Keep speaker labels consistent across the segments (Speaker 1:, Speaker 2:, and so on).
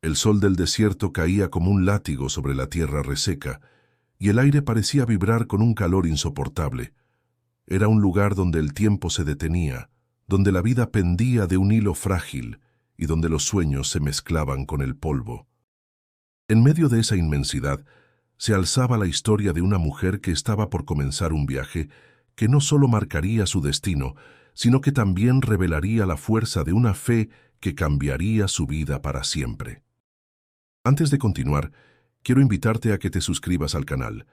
Speaker 1: El sol del desierto caía como un látigo sobre la tierra reseca, y el aire parecía vibrar con un calor insoportable. Era un lugar donde el tiempo se detenía, donde la vida pendía de un hilo frágil y donde los sueños se mezclaban con el polvo. En medio de esa inmensidad, se alzaba la historia de una mujer que estaba por comenzar un viaje que no solo marcaría su destino, sino que también revelaría la fuerza de una fe que cambiaría su vida para siempre. Antes de continuar, quiero invitarte a que te suscribas al canal,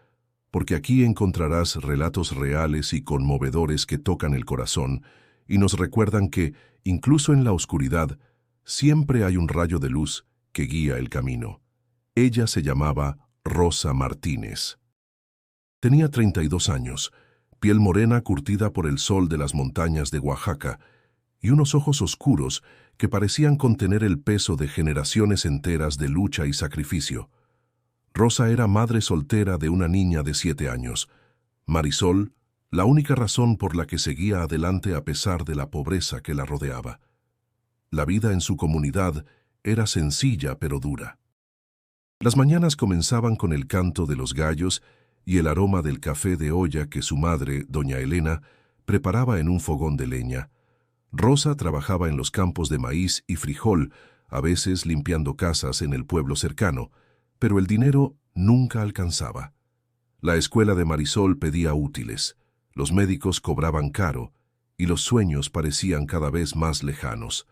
Speaker 1: porque aquí encontrarás relatos reales y conmovedores que tocan el corazón y nos recuerdan que, incluso en la oscuridad, siempre hay un rayo de luz que guía el camino. Ella se llamaba Rosa Martínez. Tenía 32 años, piel morena curtida por el sol de las montañas de Oaxaca y unos ojos oscuros que parecían contener el peso de generaciones enteras de lucha y sacrificio. Rosa era madre soltera de una niña de 7 años. Marisol, la única razón por la que seguía adelante a pesar de la pobreza que la rodeaba. La vida en su comunidad era sencilla pero dura. Las mañanas comenzaban con el canto de los gallos y el aroma del café de olla que su madre, doña Elena, preparaba en un fogón de leña. Rosa trabajaba en los campos de maíz y frijol, a veces limpiando casas en el pueblo cercano, pero el dinero nunca alcanzaba. La escuela de Marisol pedía útiles, los médicos cobraban caro y los sueños parecían cada vez más lejanos.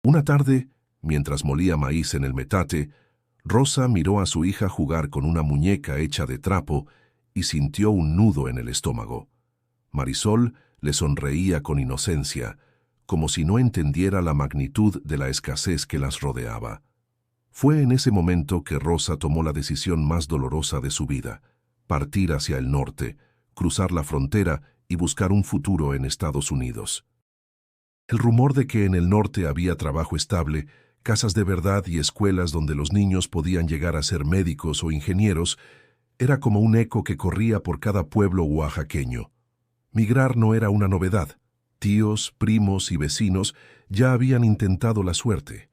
Speaker 1: Una tarde, mientras molía maíz en el metate, Rosa miró a su hija jugar con una muñeca hecha de trapo y sintió un nudo en el estómago. Marisol le sonreía con inocencia, como si no entendiera la magnitud de la escasez que las rodeaba. Fue en ese momento que Rosa tomó la decisión más dolorosa de su vida: partir hacia el norte, cruzar la frontera y buscar un futuro en Estados Unidos. El rumor de que en el norte había trabajo estable, casas de verdad y escuelas donde los niños podían llegar a ser médicos o ingenieros era como un eco que corría por cada pueblo oaxaqueño. Migrar no era una novedad. Tíos, primos y vecinos ya habían intentado la suerte.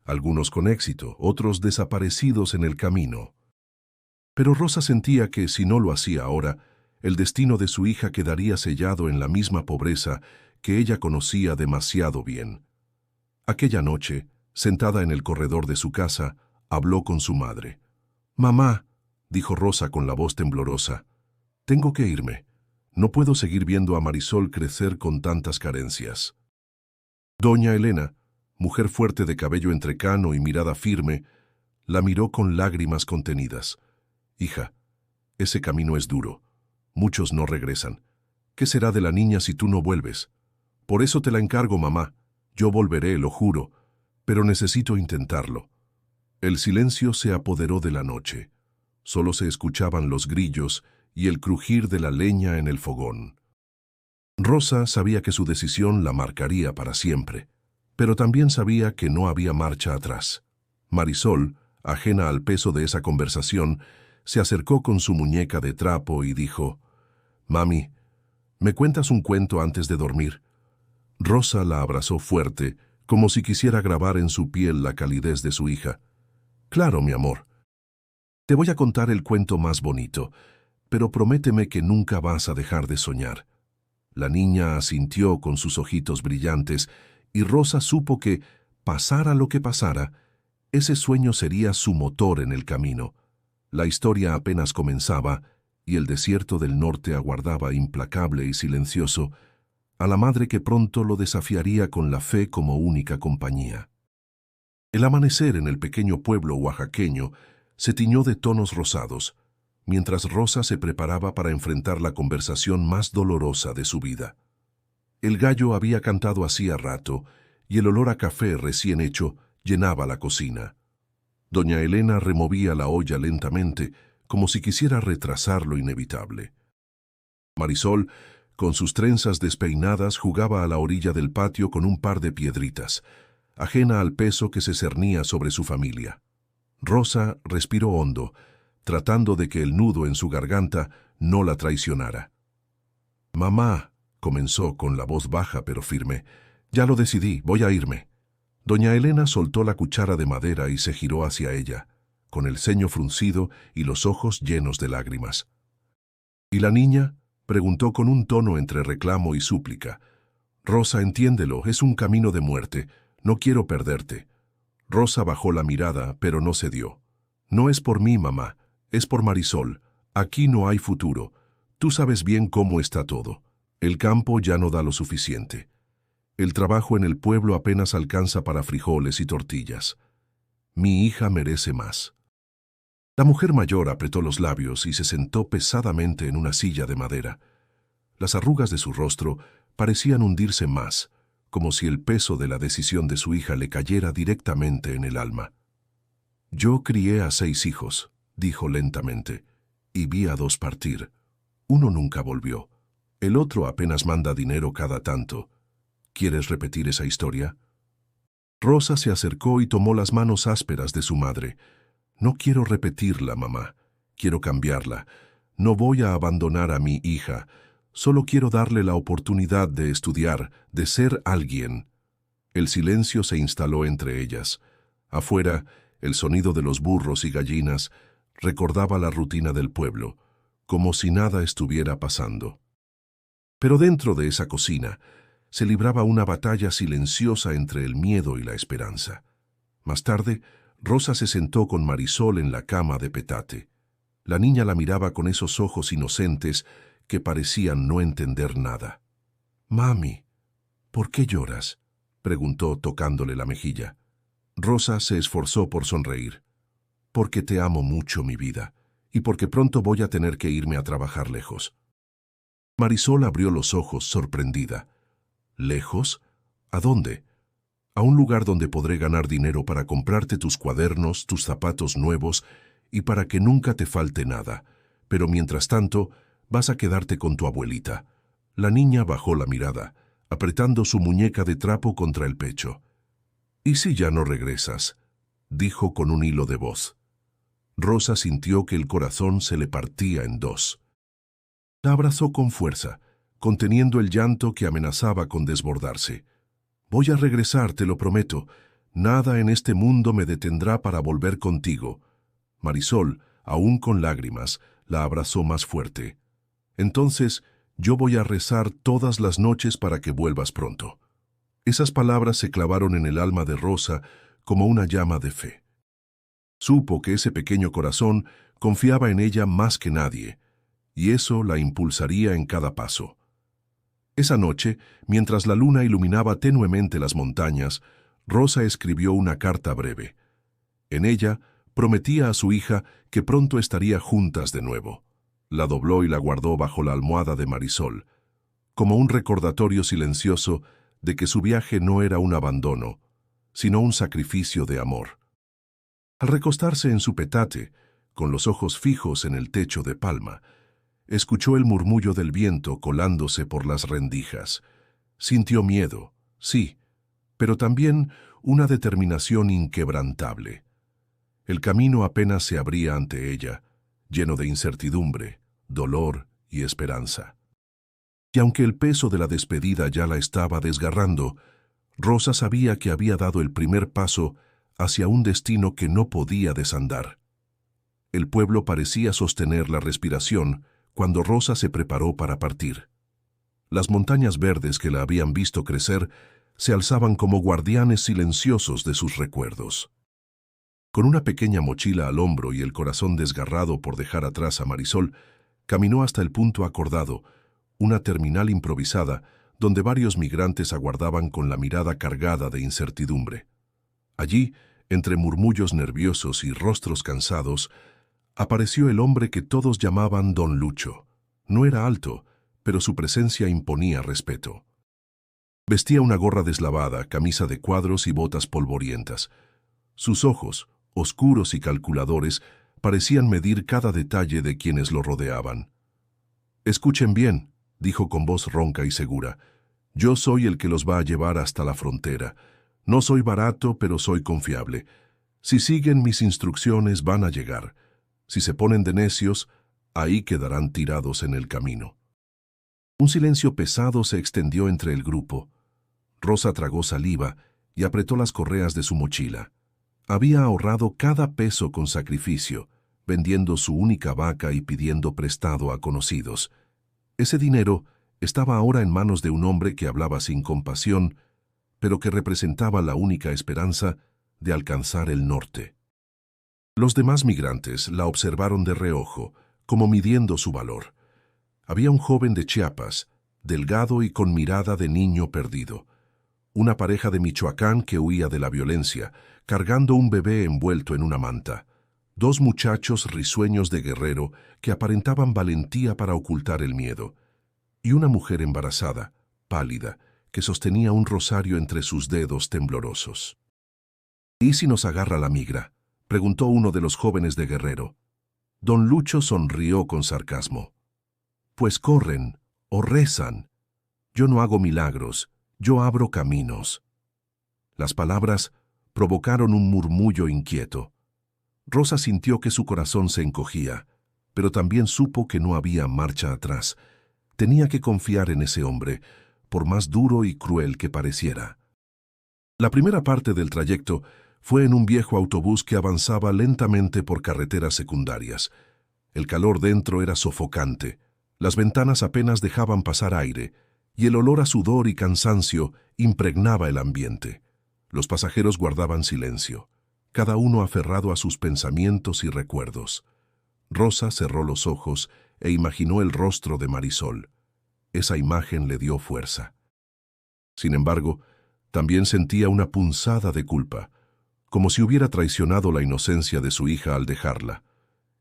Speaker 1: Algunos con éxito, otros desaparecidos en el camino. Pero Rosa sentía que, si no lo hacía ahora, el destino de su hija quedaría sellado en la misma pobreza que ella conocía demasiado bien. Aquella noche, sentada en el corredor de su casa, habló con su madre. «Mamá», dijo Rosa con la voz temblorosa, «tengo que irme. No puedo seguir viendo a Marisol crecer con tantas carencias». Doña Elena, mujer fuerte de cabello entrecano y mirada firme, la miró con lágrimas contenidas. «Hija, ese camino es duro. Muchos no regresan. ¿Qué será de la niña si tú no vuelves? Por eso te la encargo, mamá. Yo volveré, lo juro, pero necesito intentarlo». El silencio se apoderó de la noche. Solo se escuchaban los grillos y el crujir de la leña en el fogón. Rosa sabía que su decisión la marcaría para siempre, pero también sabía que no había marcha atrás. Marisol, ajena al peso de esa conversación, se acercó con su muñeca de trapo y dijo: «Mami, ¿me cuentas un cuento antes de dormir?». Rosa la abrazó fuerte, como si quisiera grabar en su piel la calidez de su hija. «Claro, mi amor. Te voy a contar el cuento más bonito, pero prométeme que nunca vas a dejar de soñar». La niña asintió con sus ojitos brillantes, y Rosa supo que, pasara lo que pasara, ese sueño sería su motor en el camino. La historia apenas comenzaba, y el desierto del norte aguardaba implacable y silencioso a la madre que pronto lo desafiaría con la fe como única compañía. El amanecer en el pequeño pueblo oaxaqueño se tiñó de tonos rosados, mientras Rosa se preparaba para enfrentar la conversación más dolorosa de su vida. El gallo había cantado hacía rato, y el olor a café recién hecho llenaba la cocina. Doña Elena removía la olla lentamente, como si quisiera retrasar lo inevitable. Marisol, con sus trenzas despeinadas, jugaba a la orilla del patio con un par de piedritas, ajena al peso que se cernía sobre su familia. Rosa respiró hondo, tratando de que el nudo en su garganta no la traicionara. «Mamá», comenzó con la voz baja pero firme, «ya lo decidí, voy a irme». Doña Elena soltó la cuchara de madera y se giró hacia ella, con el ceño fruncido y los ojos llenos de lágrimas. ¿Y la niña?, preguntó con un tono entre reclamo y súplica. Rosa, entiéndelo, es un camino de muerte. No quiero perderte. Rosa bajó la mirada, pero no cedió. No es por mí, mamá, es por Marisol. Aquí no hay futuro. Tú sabes bien cómo está todo. El campo ya no da lo suficiente. El trabajo en el pueblo apenas alcanza para frijoles y tortillas. Mi hija merece más. La mujer mayor apretó los labios y se sentó pesadamente en una silla de madera. Las arrugas de su rostro parecían hundirse más, como si el peso de la decisión de su hija le cayera directamente en el alma. Yo crié a 6 hijos, dijo lentamente, y vi a 2 partir. Uno nunca volvió. El otro apenas manda dinero cada tanto. ¿Quieres repetir esa historia? Rosa se acercó y tomó las manos ásperas de su madre. No quiero repetirla, mamá. Quiero cambiarla. No voy a abandonar a mi hija. Solo quiero darle la oportunidad de estudiar, de ser alguien. El silencio se instaló entre ellas. Afuera, el sonido de los burros y gallinas recordaba la rutina del pueblo, como si nada estuviera pasando. Pero dentro de esa cocina se libraba una batalla silenciosa entre el miedo y la esperanza. Más tarde, Rosa se sentó con Marisol en la cama de petate. La niña la miraba con esos ojos inocentes que parecían no entender nada. «Mami, ¿por qué lloras?», preguntó tocándole la mejilla. Rosa se esforzó por sonreír. «Porque te amo mucho, mi vida, y porque pronto voy a tener que irme a trabajar lejos». Marisol abrió los ojos sorprendida. «¿Lejos? ¿A dónde?» «A un lugar donde podré ganar dinero para comprarte tus cuadernos, tus zapatos nuevos y para que nunca te falte nada. Pero mientras tanto, vas a quedarte con tu abuelita». La niña bajó la mirada, apretando su muñeca de trapo contra el pecho. «¿Y si ya no regresas?», dijo con un hilo de voz. Rosa sintió que el corazón se le partía en 2. La abrazó con fuerza, conteniendo el llanto que amenazaba con desbordarse. «Voy a regresar, te lo prometo. Nada en este mundo me detendrá para volver contigo». Marisol, aún con lágrimas, la abrazó más fuerte. «Entonces, yo voy a rezar todas las noches para que vuelvas pronto». Esas palabras se clavaron en el alma de Rosa como una llama de fe. Supo que ese pequeño corazón confiaba en ella más que nadie, y eso la impulsaría en cada paso. Esa noche, mientras la luna iluminaba tenuemente las montañas, Rosa escribió una carta breve. En ella, prometía a su hija que pronto estaría juntas de nuevo. La dobló y la guardó bajo la almohada de Marisol, como un recordatorio silencioso de que su viaje no era un abandono, sino un sacrificio de amor. Al recostarse en su petate, con los ojos fijos en el techo de palma, escuchó el murmullo del viento colándose por las rendijas. Sintió miedo, sí, pero también una determinación inquebrantable. El camino apenas se abría ante ella, lleno de incertidumbre, dolor y esperanza. Y aunque el peso de la despedida ya la estaba desgarrando, Rosa sabía que había dado el primer paso hacia un destino que no podía desandar. El pueblo parecía sostener la respiración cuando Rosa se preparó para partir. Las montañas verdes que la habían visto crecer se alzaban como guardianes silenciosos de sus recuerdos. Con una pequeña mochila al hombro y el corazón desgarrado por dejar atrás a Marisol, caminó hasta el punto acordado, una terminal improvisada donde varios migrantes aguardaban con la mirada cargada de incertidumbre. Allí, entre murmullos nerviosos y rostros cansados, apareció el hombre que todos llamaban Don Lucho. No era alto, pero su presencia imponía respeto. Vestía una gorra deslavada, camisa de cuadros y botas polvorientas. Sus ojos, oscuros y calculadores, parecían medir cada detalle de quienes lo rodeaban. «Escuchen bien», dijo con voz ronca y segura. «Yo soy el que los va a llevar hasta la frontera. No soy barato, pero soy confiable. Si siguen mis instrucciones van a llegar. Si se ponen de necios, ahí quedarán tirados en el camino». Un silencio pesado se extendió entre el grupo. Rosa tragó saliva y apretó las correas de su mochila. Había ahorrado cada peso con sacrificio, vendiendo su única vaca y pidiendo prestado a conocidos. Ese dinero estaba ahora en manos de un hombre que hablaba sin compasión, pero que representaba la única esperanza de alcanzar el norte. Los demás migrantes la observaron de reojo, como midiendo su valor. Había un joven de Chiapas, delgado y con mirada de niño perdido. Una pareja de Michoacán que huía de la violencia, cargando un bebé envuelto en una manta. Dos muchachos risueños de Guerrero que aparentaban valentía para ocultar el miedo. Y una mujer embarazada, pálida, que sostenía un rosario entre sus dedos temblorosos. ¿Y si nos agarra la migra?, preguntó uno de los jóvenes de Guerrero. Don Lucho sonrió con sarcasmo. Pues corren o rezan. Yo no hago milagros, yo abro caminos. Las palabras provocaron un murmullo inquieto. Rosa sintió que su corazón se encogía, pero también supo que no había marcha atrás. Tenía que confiar en ese hombre, por más duro y cruel que pareciera. La primera parte del trayecto fue en un viejo autobús que avanzaba lentamente por carreteras secundarias. El calor dentro era sofocante, las ventanas apenas dejaban pasar aire, y el olor a sudor y cansancio impregnaba el ambiente. Los pasajeros guardaban silencio, cada uno aferrado a sus pensamientos y recuerdos. Rosa cerró los ojos e imaginó el rostro de Marisol. Esa imagen le dio fuerza. Sin embargo, también sentía una punzada de culpa, como si hubiera traicionado la inocencia de su hija al dejarla.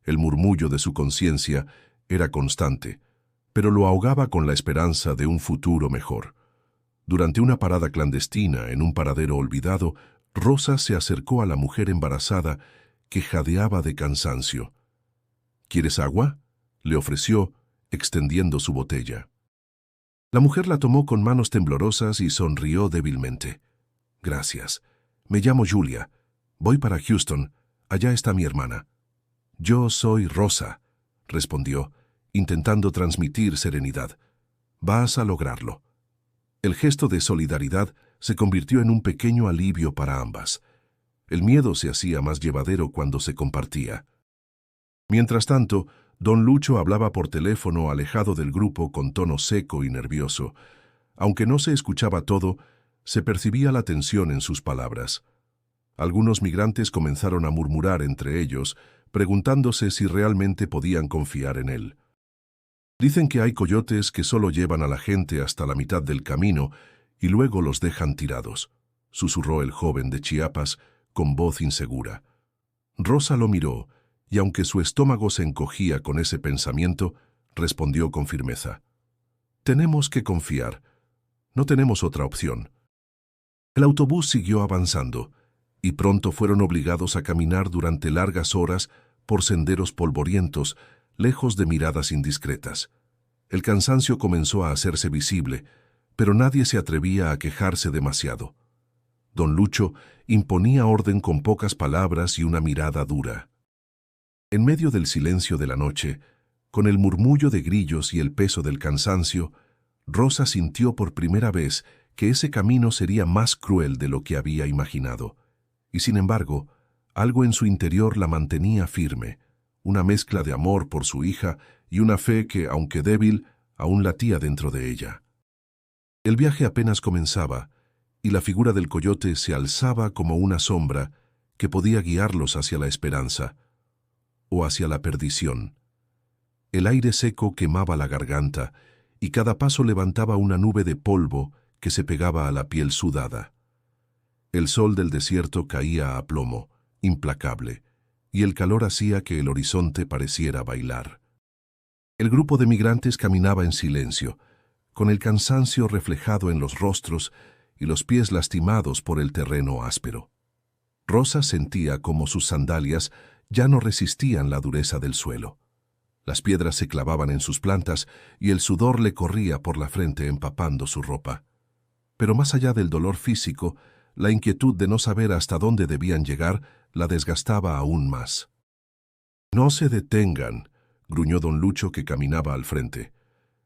Speaker 1: El murmullo de su conciencia era constante, pero lo ahogaba con la esperanza de un futuro mejor. Durante una parada clandestina en un paradero olvidado, Rosa se acercó a la mujer embarazada que jadeaba de cansancio. ¿Quieres agua?, le ofreció, extendiendo su botella. La mujer la tomó con manos temblorosas y sonrió débilmente. Gracias. Me llamo Julia. Voy para Houston. Allá está mi hermana. Yo soy Rosa, respondió, intentando transmitir serenidad. Vas a lograrlo. El gesto de solidaridad se convirtió en un pequeño alivio para ambas. El miedo se hacía más llevadero cuando se compartía. Mientras tanto, don Lucho hablaba por teléfono alejado del grupo con tono seco y nervioso. Aunque no se escuchaba todo, se percibía la tensión en sus palabras. Algunos migrantes comenzaron a murmurar entre ellos, preguntándose si realmente podían confiar en él. Dicen que hay coyotes que solo llevan a la gente hasta la mitad del camino y luego los dejan tirados, susurró el joven de Chiapas con voz insegura. Rosa lo miró, y aunque su estómago se encogía con ese pensamiento, respondió con firmeza. Tenemos que confiar. No tenemos otra opción. El autobús siguió avanzando, y pronto fueron obligados a caminar durante largas horas por senderos polvorientos, lejos de miradas indiscretas. El cansancio comenzó a hacerse visible, pero nadie se atrevía a quejarse demasiado. Don Lucho imponía orden con pocas palabras y una mirada dura. En medio del silencio de la noche, con el murmullo de grillos y el peso del cansancio, Rosa sintió por primera vez que ese camino sería más cruel de lo que había imaginado. Y sin embargo, algo en su interior la mantenía firme, una mezcla de amor por su hija y una fe que, aunque débil, aún latía dentro de ella. El viaje apenas comenzaba, y la figura del coyote se alzaba como una sombra que podía guiarlos hacia la esperanza o hacia la perdición. El aire seco quemaba la garganta, y cada paso levantaba una nube de polvo que se pegaba a la piel sudada. El sol del desierto caía a plomo, implacable, y el calor hacía que el horizonte pareciera bailar. El grupo de migrantes caminaba en silencio, con el cansancio reflejado en los rostros y los pies lastimados por el terreno áspero. Rosa sentía como sus sandalias ya no resistían la dureza del suelo. Las piedras se clavaban en sus plantas y el sudor le corría por la frente empapando su ropa. Pero más allá del dolor físico, la inquietud de no saber hasta dónde debían llegar la desgastaba aún más. «No se detengan», gruñó don Lucho que caminaba al frente.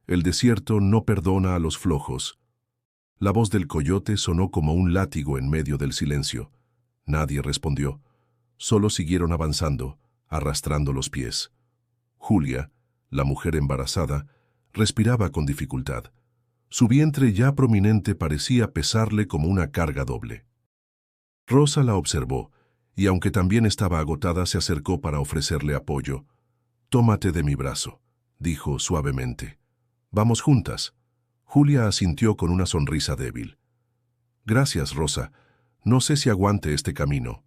Speaker 1: «El desierto no perdona a los flojos». La voz del coyote sonó como un látigo en medio del silencio. Nadie respondió. Solo siguieron avanzando, arrastrando los pies. Julia, la mujer embarazada, respiraba con dificultad. Su vientre ya prominente parecía pesarle como una carga doble. Rosa la observó, y aunque también estaba agotada, se acercó para ofrecerle apoyo. «Tómate de mi brazo», dijo suavemente. «Vamos juntas». Julia asintió con una sonrisa débil. «Gracias, Rosa. No sé si aguante este camino».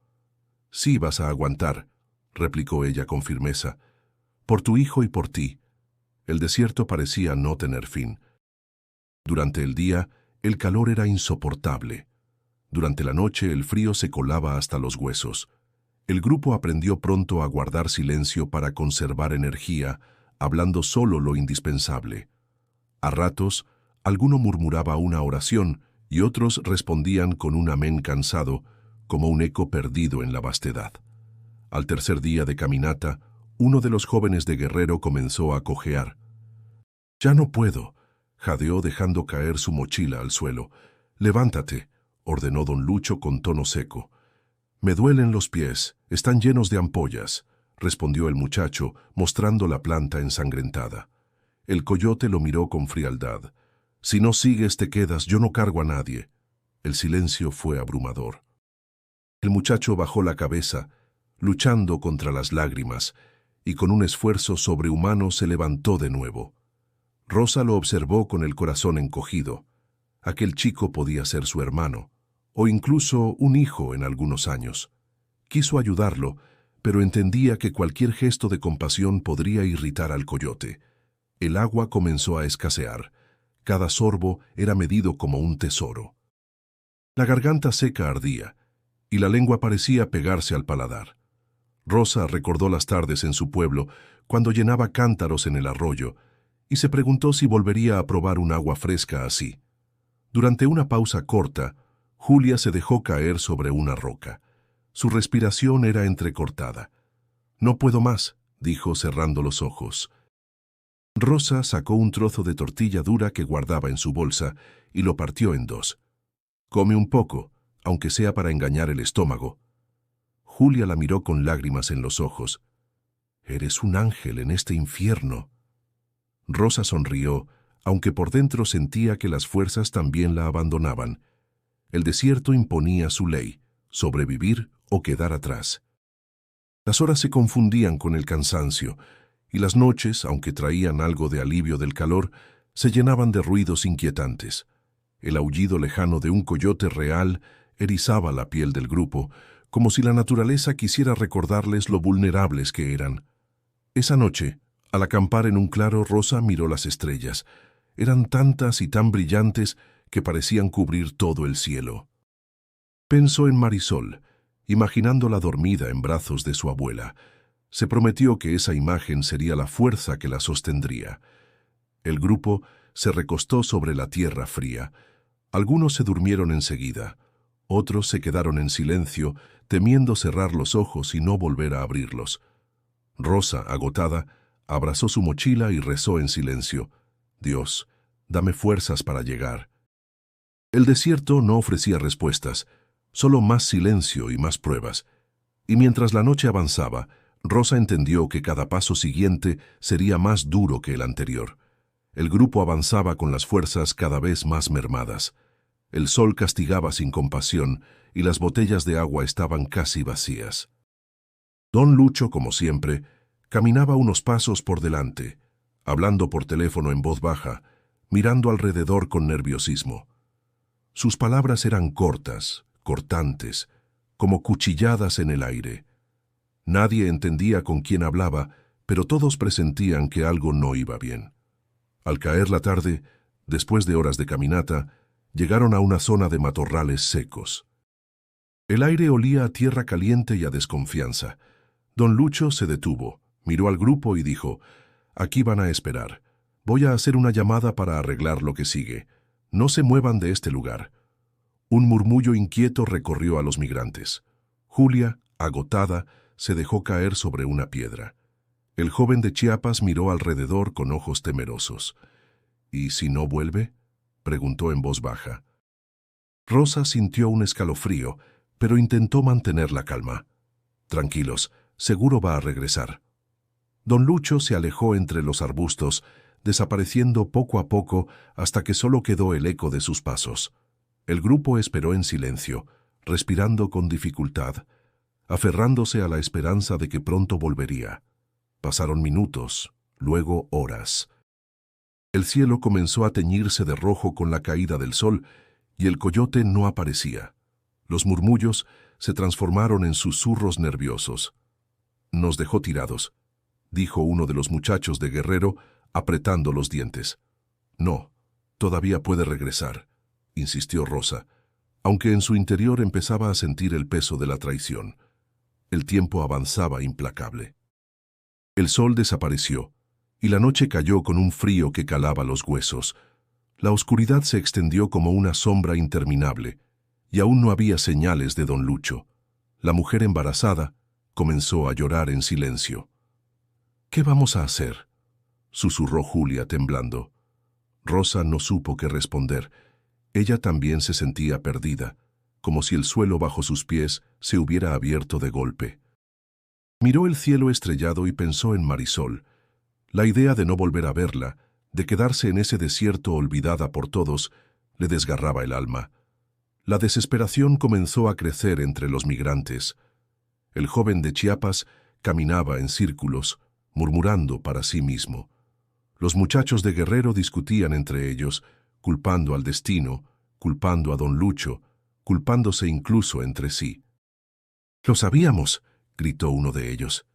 Speaker 1: «Sí vas a aguantar», replicó ella con firmeza. «Por tu hijo y por ti». El desierto parecía no tener fin. Durante el día, el calor era insoportable. Durante la noche, el frío se colaba hasta los huesos. El grupo aprendió pronto a guardar silencio para conservar energía, hablando solo lo indispensable. A ratos, alguno murmuraba una oración y otros respondían con un amén cansado, como un eco perdido en la vastedad. Al tercer día de caminata, uno de los jóvenes de Guerrero comenzó a cojear. «Ya no puedo», jadeó dejando caer su mochila al suelo. «Levántate», ordenó don Lucho con tono seco. «Me duelen los pies, están llenos de ampollas», respondió el muchacho, mostrando la planta ensangrentada. El coyote lo miró con frialdad. «Si no sigues te quedas, yo no cargo a nadie». El silencio fue abrumador. El muchacho bajó la cabeza, luchando contra las lágrimas, y con un esfuerzo sobrehumano se levantó de nuevo. Rosa lo observó con el corazón encogido. Aquel chico podía ser su hermano, o incluso un hijo en algunos años. Quiso ayudarlo, pero entendía que cualquier gesto de compasión podría irritar al coyote. El agua comenzó a escasear. Cada sorbo era medido como un tesoro. La garganta seca ardía, y la lengua parecía pegarse al paladar. Rosa recordó las tardes en su pueblo, cuando llenaba cántaros en el arroyo, y se preguntó si volvería a probar un agua fresca así. Durante una pausa corta, Julia se dejó caer sobre una roca. Su respiración era entrecortada. «No puedo más», dijo cerrando los ojos. Rosa sacó un trozo de tortilla dura que guardaba en su bolsa y lo partió en dos. «Come un poco, aunque sea para engañar el estómago». Julia la miró con lágrimas en los ojos. «Eres un ángel en este infierno». Rosa sonrió, aunque por dentro sentía que las fuerzas también la abandonaban. El desierto imponía su ley: sobrevivir o quedar atrás. Las horas se confundían con el cansancio, y las noches, aunque traían algo de alivio del calor, se llenaban de ruidos inquietantes. El aullido lejano de un coyote real erizaba la piel del grupo, como si la naturaleza quisiera recordarles lo vulnerables que eran. Esa noche, al acampar en un claro, Rosa miró las estrellas. Eran tantas y tan brillantes que parecían cubrir todo el cielo. Pensó en Marisol, imaginándola dormida en brazos de su abuela. Se prometió que esa imagen sería la fuerza que la sostendría. El grupo se recostó sobre la tierra fría. Algunos se durmieron enseguida. Otros se quedaron en silencio, temiendo cerrar los ojos y no volver a abrirlos. Rosa, agotada, abrazó su mochila y rezó en silencio: «Dios, dame fuerzas para llegar». El desierto no ofrecía respuestas, solo más silencio y más pruebas. Y mientras la noche avanzaba, Rosa entendió que cada paso siguiente sería más duro que el anterior. El grupo avanzaba con las fuerzas cada vez más mermadas. El sol castigaba sin compasión y las botellas de agua estaban casi vacías. Don Lucho, como siempre, caminaba unos pasos por delante, hablando por teléfono en voz baja, mirando alrededor con nerviosismo. Sus palabras eran cortas, cortantes, como cuchilladas en el aire. Nadie entendía con quién hablaba, pero todos presentían que algo no iba bien. Al caer la tarde, después de horas de caminata, llegaron a una zona de matorrales secos. El aire olía a tierra caliente y a desconfianza. Don Lucho se detuvo, miró al grupo y dijo: «Aquí van a esperar. Voy a hacer una llamada para arreglar lo que sigue. No se muevan de este lugar». Un murmullo inquieto recorrió a los migrantes. Julia, agotada, se dejó caer sobre una piedra. El joven de Chiapas miró alrededor con ojos temerosos. «¿Y si no vuelve?», preguntó en voz baja. Rosa sintió un escalofrío, pero intentó mantener la calma. Tranquilos, seguro va a regresar. Don Lucho se alejó entre los arbustos, desapareciendo poco a poco hasta que solo quedó el eco de sus pasos. El grupo esperó en silencio, respirando con dificultad, aferrándose a la esperanza de que pronto volvería. Pasaron minutos, luego horas. El cielo comenzó a teñirse de rojo con la caída del sol y el coyote no aparecía. Los murmullos se transformaron en susurros nerviosos. «Nos dejó tirados», dijo uno de los muchachos de Guerrero, apretando los dientes. «No, todavía puede regresar», insistió Rosa, aunque en su interior empezaba a sentir el peso de la traición. El tiempo avanzaba implacable. El sol desapareció, y la noche cayó con un frío que calaba los huesos. La oscuridad se extendió como una sombra interminable, y aún no había señales de don Lucho. La mujer embarazada comenzó a llorar en silencio. «¿Qué vamos a hacer?», susurró Julia temblando. Rosa no supo qué responder. Ella también se sentía perdida, como si el suelo bajo sus pies se hubiera abierto de golpe. Miró el cielo estrellado y pensó en Marisol. La idea de no volver a verla, de quedarse en ese desierto olvidada por todos, le desgarraba el alma. La desesperación comenzó a crecer entre los migrantes. El joven de Chiapas caminaba en círculos, murmurando para sí mismo. Los muchachos de Guerrero discutían entre ellos, culpando al destino, culpando a don Lucho, culpándose incluso entre sí. «Lo sabíamos», gritó uno de ellos.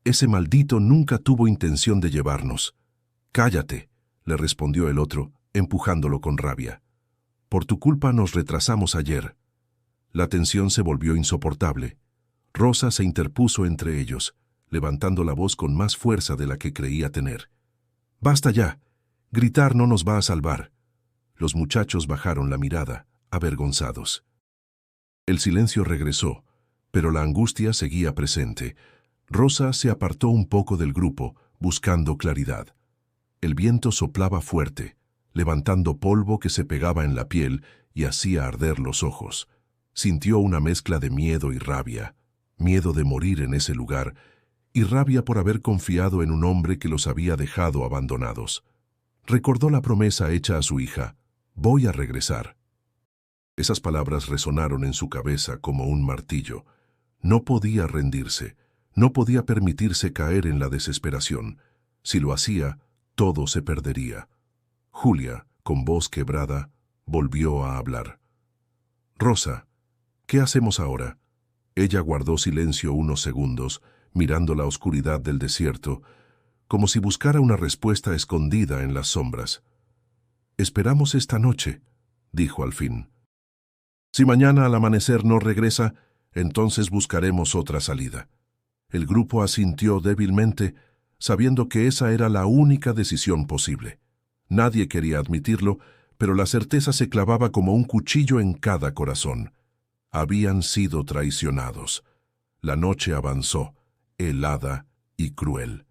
Speaker 1: «Ese maldito nunca tuvo intención de llevarnos». «Cállate», le respondió el otro, empujándolo con rabia. «Por tu culpa nos retrasamos ayer». La tensión se volvió insoportable. Rosa se interpuso entre ellos, levantando la voz con más fuerza de la que creía tener. «Basta ya. Gritar no nos va a salvar». Los muchachos bajaron la mirada, avergonzados. El silencio regresó, pero la angustia seguía presente. Rosa se apartó un poco del grupo, buscando claridad. El viento soplaba fuerte, levantando polvo que se pegaba en la piel y hacía arder los ojos. Sintió una mezcla de miedo y rabia, miedo de morir en ese lugar, y rabia por haber confiado en un hombre que los había dejado abandonados. Recordó la promesa hecha a su hija: «Voy a regresar». Esas palabras resonaron en su cabeza como un martillo. No podía rendirse, no podía permitirse caer en la desesperación. Si lo hacía, todo se perdería. Julia, con voz quebrada, volvió a hablar. «Rosa, ¿qué hacemos ahora?». Ella guardó silencio unos segundos, mirando la oscuridad del desierto, como si buscara una respuesta escondida en las sombras. «Esperamos esta noche», dijo al fin. «Si mañana al amanecer no regresa, entonces buscaremos otra salida». El grupo asintió débilmente, sabiendo que esa era la única decisión posible. Nadie quería admitirlo, pero la certeza se clavaba como un cuchillo en cada corazón. Habían sido traicionados. La noche avanzó, helada y cruel.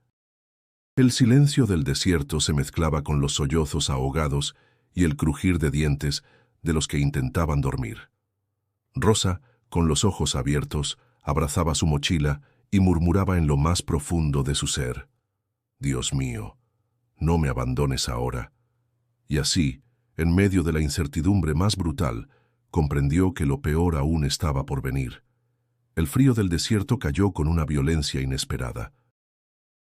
Speaker 1: El silencio del desierto se mezclaba con los sollozos ahogados y el crujir de dientes de los que intentaban dormir. Rosa, con los ojos abiertos, abrazaba su mochila y murmuraba en lo más profundo de su ser: «Dios mío, no me abandones ahora». Y así, en medio de la incertidumbre más brutal, comprendió que lo peor aún estaba por venir. El frío del desierto cayó con una violencia inesperada.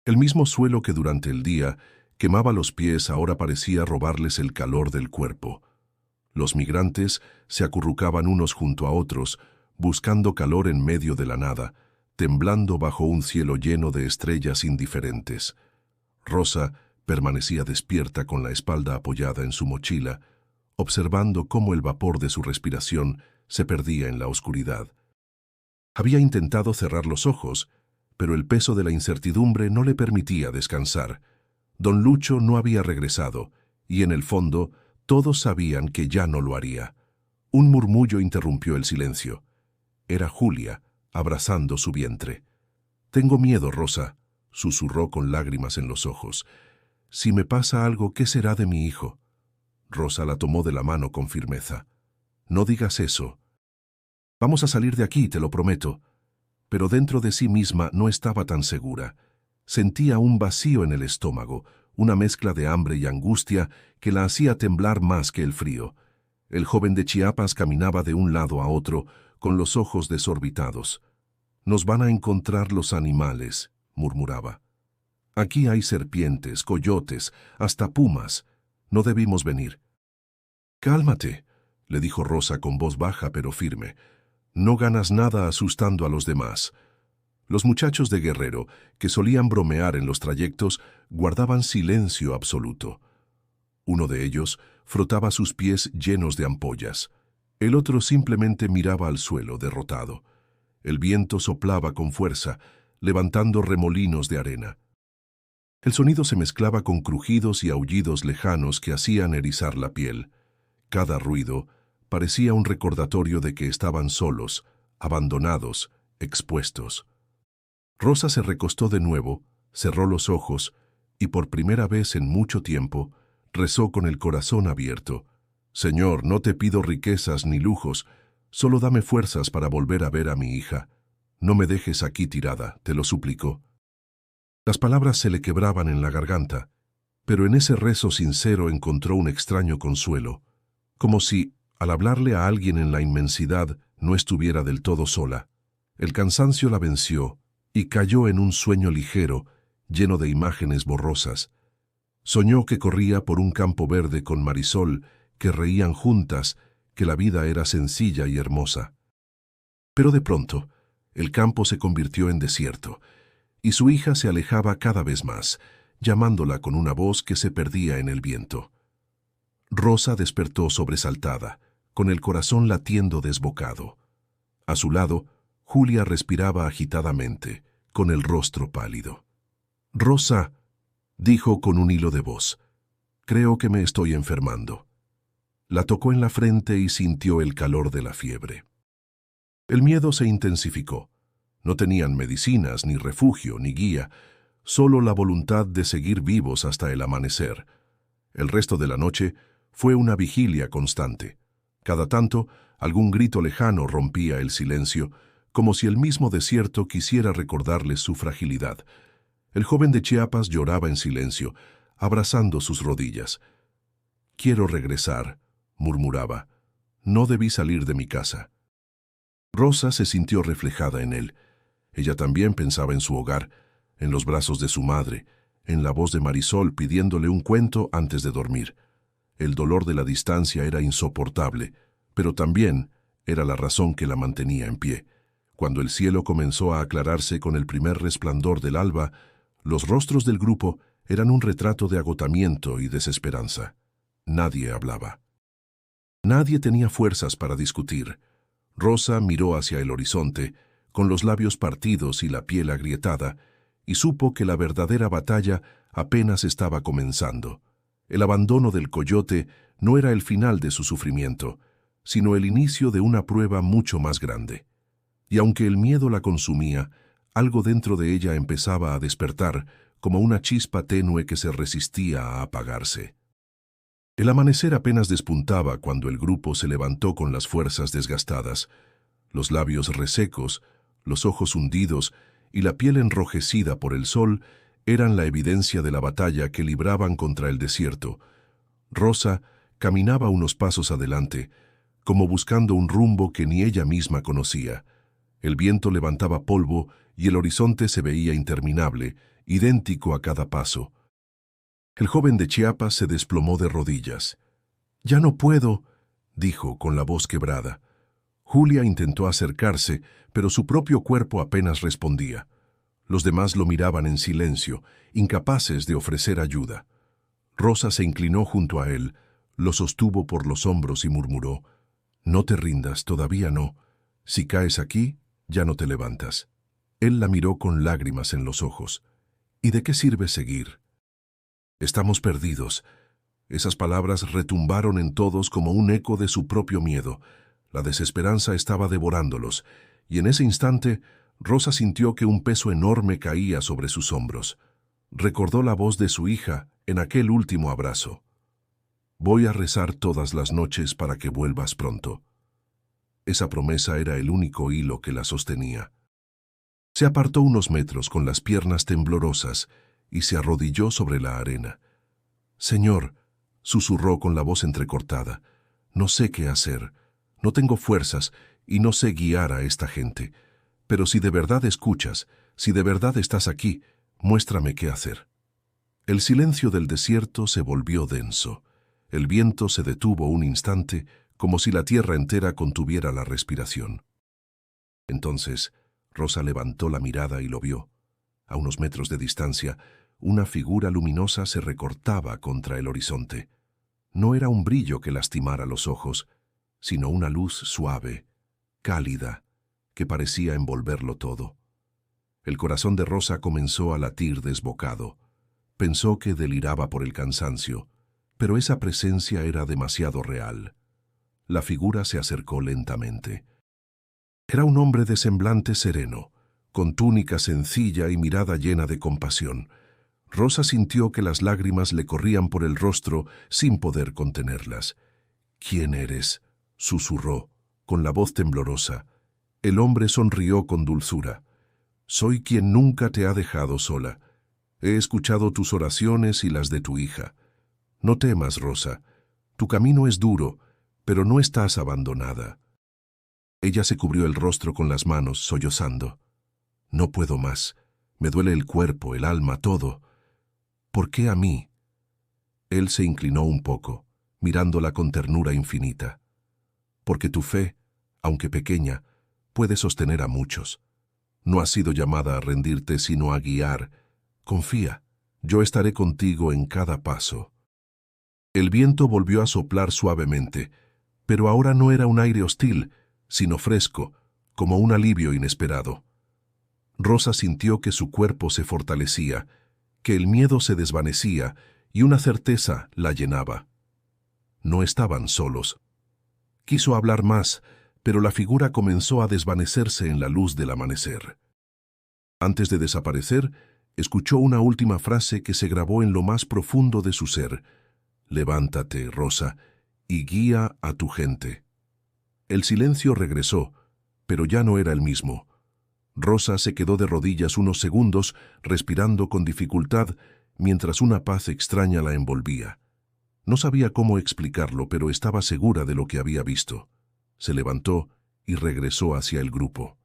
Speaker 1: El mismo suelo que durante el día quemaba los pies ahora parecía robarles el calor del cuerpo. Los migrantes se acurrucaban unos junto a otros, buscando calor en medio de la nada, temblando bajo un cielo lleno de estrellas indiferentes. Rosa permanecía despierta con la espalda apoyada en su mochila, observando cómo el vapor de su respiración se perdía en la oscuridad. Había intentado cerrar los ojos, pero el peso de la incertidumbre no le permitía descansar. Don Lucho no había regresado, y en el fondo todos sabían que ya no lo haría. Un murmullo interrumpió el silencio. Era Julia, abrazando su vientre. «Tengo miedo, Rosa», susurró con lágrimas en los ojos. «Si me pasa algo, ¿qué será de mi hijo?». Rosa la tomó de la mano con firmeza. no digas eso. Vamos a salir de aquí, te lo prometo. Pero dentro de sí misma no estaba tan segura. Sentía un vacío en el estómago, una mezcla de hambre y angustia que la hacía temblar más que el frío. El joven de Chiapas caminaba de un lado a otro, con los ojos desorbitados. «Nos van a encontrar los animales», murmuraba. «Aquí hay serpientes, coyotes, hasta pumas. No debimos venir». «Cálmate», le dijo Rosa con voz baja pero firme. «No ganas nada asustando a los demás». Los muchachos de Guerrero, que solían bromear en los trayectos, guardaban silencio absoluto. Uno de ellos frotaba sus pies llenos de ampollas. El otro simplemente miraba al suelo, derrotado. El viento soplaba con fuerza, levantando remolinos de arena. El sonido se mezclaba con crujidos y aullidos lejanos que hacían erizar la piel. Cada ruido parecía un recordatorio de que estaban solos, abandonados, expuestos. Rosa se recostó de nuevo, cerró los ojos y por primera vez en mucho tiempo rezó con el corazón abierto. «Señor, no te pido riquezas ni lujos, solo dame fuerzas para volver a ver a mi hija. No me dejes aquí tirada, te lo suplico». Las palabras se le quebraban en la garganta, pero en ese rezo sincero encontró un extraño consuelo, como si, al hablarle a alguien en la inmensidad, no estuviera del todo sola. El cansancio la venció y cayó en un sueño ligero, lleno de imágenes borrosas. Soñó que corría por un campo verde con Marisol, que reían juntas, que la vida era sencilla y hermosa. Pero de pronto, el campo se convirtió en desierto, y su hija se alejaba cada vez más, llamándola con una voz que se perdía en el viento. Rosa despertó sobresaltada, con el corazón latiendo desbocado. A su lado, Julia respiraba agitadamente, con el rostro pálido. «Rosa», dijo con un hilo de voz, «creo que me estoy enfermando». La tocó en la frente y sintió el calor de la fiebre. El miedo se intensificó. No tenían medicinas, ni refugio, ni guía, solo la voluntad de seguir vivos hasta el amanecer. El resto de la noche fue una vigilia constante. Cada tanto, algún grito lejano rompía el silencio, como si el mismo desierto quisiera recordarles su fragilidad. El joven de Chiapas lloraba en silencio, abrazando sus rodillas. «Quiero regresar», murmuraba. «No debí salir de mi casa». Rosa se sintió reflejada en él. Ella también pensaba en su hogar, en los brazos de su madre, en la voz de Marisol pidiéndole un cuento antes de dormir. El dolor de la distancia era insoportable, pero también era la razón que la mantenía en pie. Cuando el cielo comenzó a aclararse con el primer resplandor del alba, los rostros del grupo eran un retrato de agotamiento y desesperanza. Nadie hablaba. Nadie tenía fuerzas para discutir. Rosa miró hacia el horizonte, con los labios partidos y la piel agrietada, y supo que la verdadera batalla apenas estaba comenzando. El abandono del coyote no era el final de su sufrimiento, sino el inicio de una prueba mucho más grande. Y aunque el miedo la consumía, algo dentro de ella empezaba a despertar, como una chispa tenue que se resistía a apagarse. El amanecer apenas despuntaba cuando el grupo se levantó con las fuerzas desgastadas, los labios resecos, los ojos hundidos y la piel enrojecida por el sol eran la evidencia de la batalla que libraban contra el desierto. Rosa caminaba unos pasos adelante, como buscando un rumbo que ni ella misma conocía. El viento levantaba polvo y el horizonte se veía interminable, idéntico a cada paso. El joven de Chiapas se desplomó de rodillas. «Ya no puedo», dijo con la voz quebrada. Julia intentó acercarse, pero su propio cuerpo apenas respondía. Los demás lo miraban en silencio, incapaces de ofrecer ayuda. Rosa se inclinó junto a él, lo sostuvo por los hombros y murmuró: «No te rindas, todavía no. Si caes aquí, ya no te levantas». Él la miró con lágrimas en los ojos. «¿Y de qué sirve seguir? Estamos perdidos». Esas palabras retumbaron en todos como un eco de su propio miedo. La desesperanza estaba devorándolos, y en ese instante Rosa sintió que un peso enorme caía sobre sus hombros. Recordó la voz de su hija en aquel último abrazo. «Voy a rezar todas las noches para que vuelvas pronto». Esa promesa era el único hilo que la sostenía. Se apartó unos metros con las piernas temblorosas y se arrodilló sobre la arena. «Señor», susurró con la voz entrecortada, «no sé qué hacer, no tengo fuerzas y no sé guiar a esta gente. Pero si de verdad escuchas, si de verdad estás aquí, muéstrame qué hacer». El silencio del desierto se volvió denso. El viento se detuvo un instante, como si la tierra entera contuviera la respiración. Entonces, Rosa levantó la mirada y lo vio. A unos metros de distancia, una figura luminosa se recortaba contra el horizonte. No era un brillo que lastimara los ojos, sino una luz suave, cálida, que parecía envolverlo todo. El corazón de Rosa comenzó a latir desbocado. Pensó que deliraba por el cansancio, pero esa presencia era demasiado real. La figura se acercó lentamente. Era un hombre de semblante sereno, con túnica sencilla y mirada llena de compasión. Rosa sintió que las lágrimas le corrían por el rostro sin poder contenerlas. «¿Quién eres?», susurró, con la voz temblorosa. El hombre sonrió con dulzura. «Soy quien nunca te ha dejado sola. He escuchado tus oraciones y las de tu hija. No temas, Rosa. Tu camino es duro, pero no estás abandonada». Ella se cubrió el rostro con las manos, sollozando. «No puedo más. Me duele el cuerpo, el alma, todo. ¿Por qué a mí?». Él se inclinó un poco, mirándola con ternura infinita. «Porque tu fe, aunque pequeña, puede sostener a muchos. No has sido llamada a rendirte, sino a guiar. Confía, yo estaré contigo en cada paso». El viento volvió a soplar suavemente, pero ahora no era un aire hostil, sino fresco, como un alivio inesperado. Rosa sintió que su cuerpo se fortalecía, que el miedo se desvanecía y una certeza la llenaba. No estaban solos. Quiso hablar más, pero la figura comenzó a desvanecerse en la luz del amanecer. Antes de desaparecer, escuchó una última frase que se grabó en lo más profundo de su ser. «Levántate, Rosa, y guía a tu gente». El silencio regresó, pero ya no era el mismo. Rosa se quedó de rodillas unos segundos, respirando con dificultad, mientras una paz extraña la envolvía. No sabía cómo explicarlo, pero estaba segura de lo que había visto. Se levantó y regresó hacia el grupo.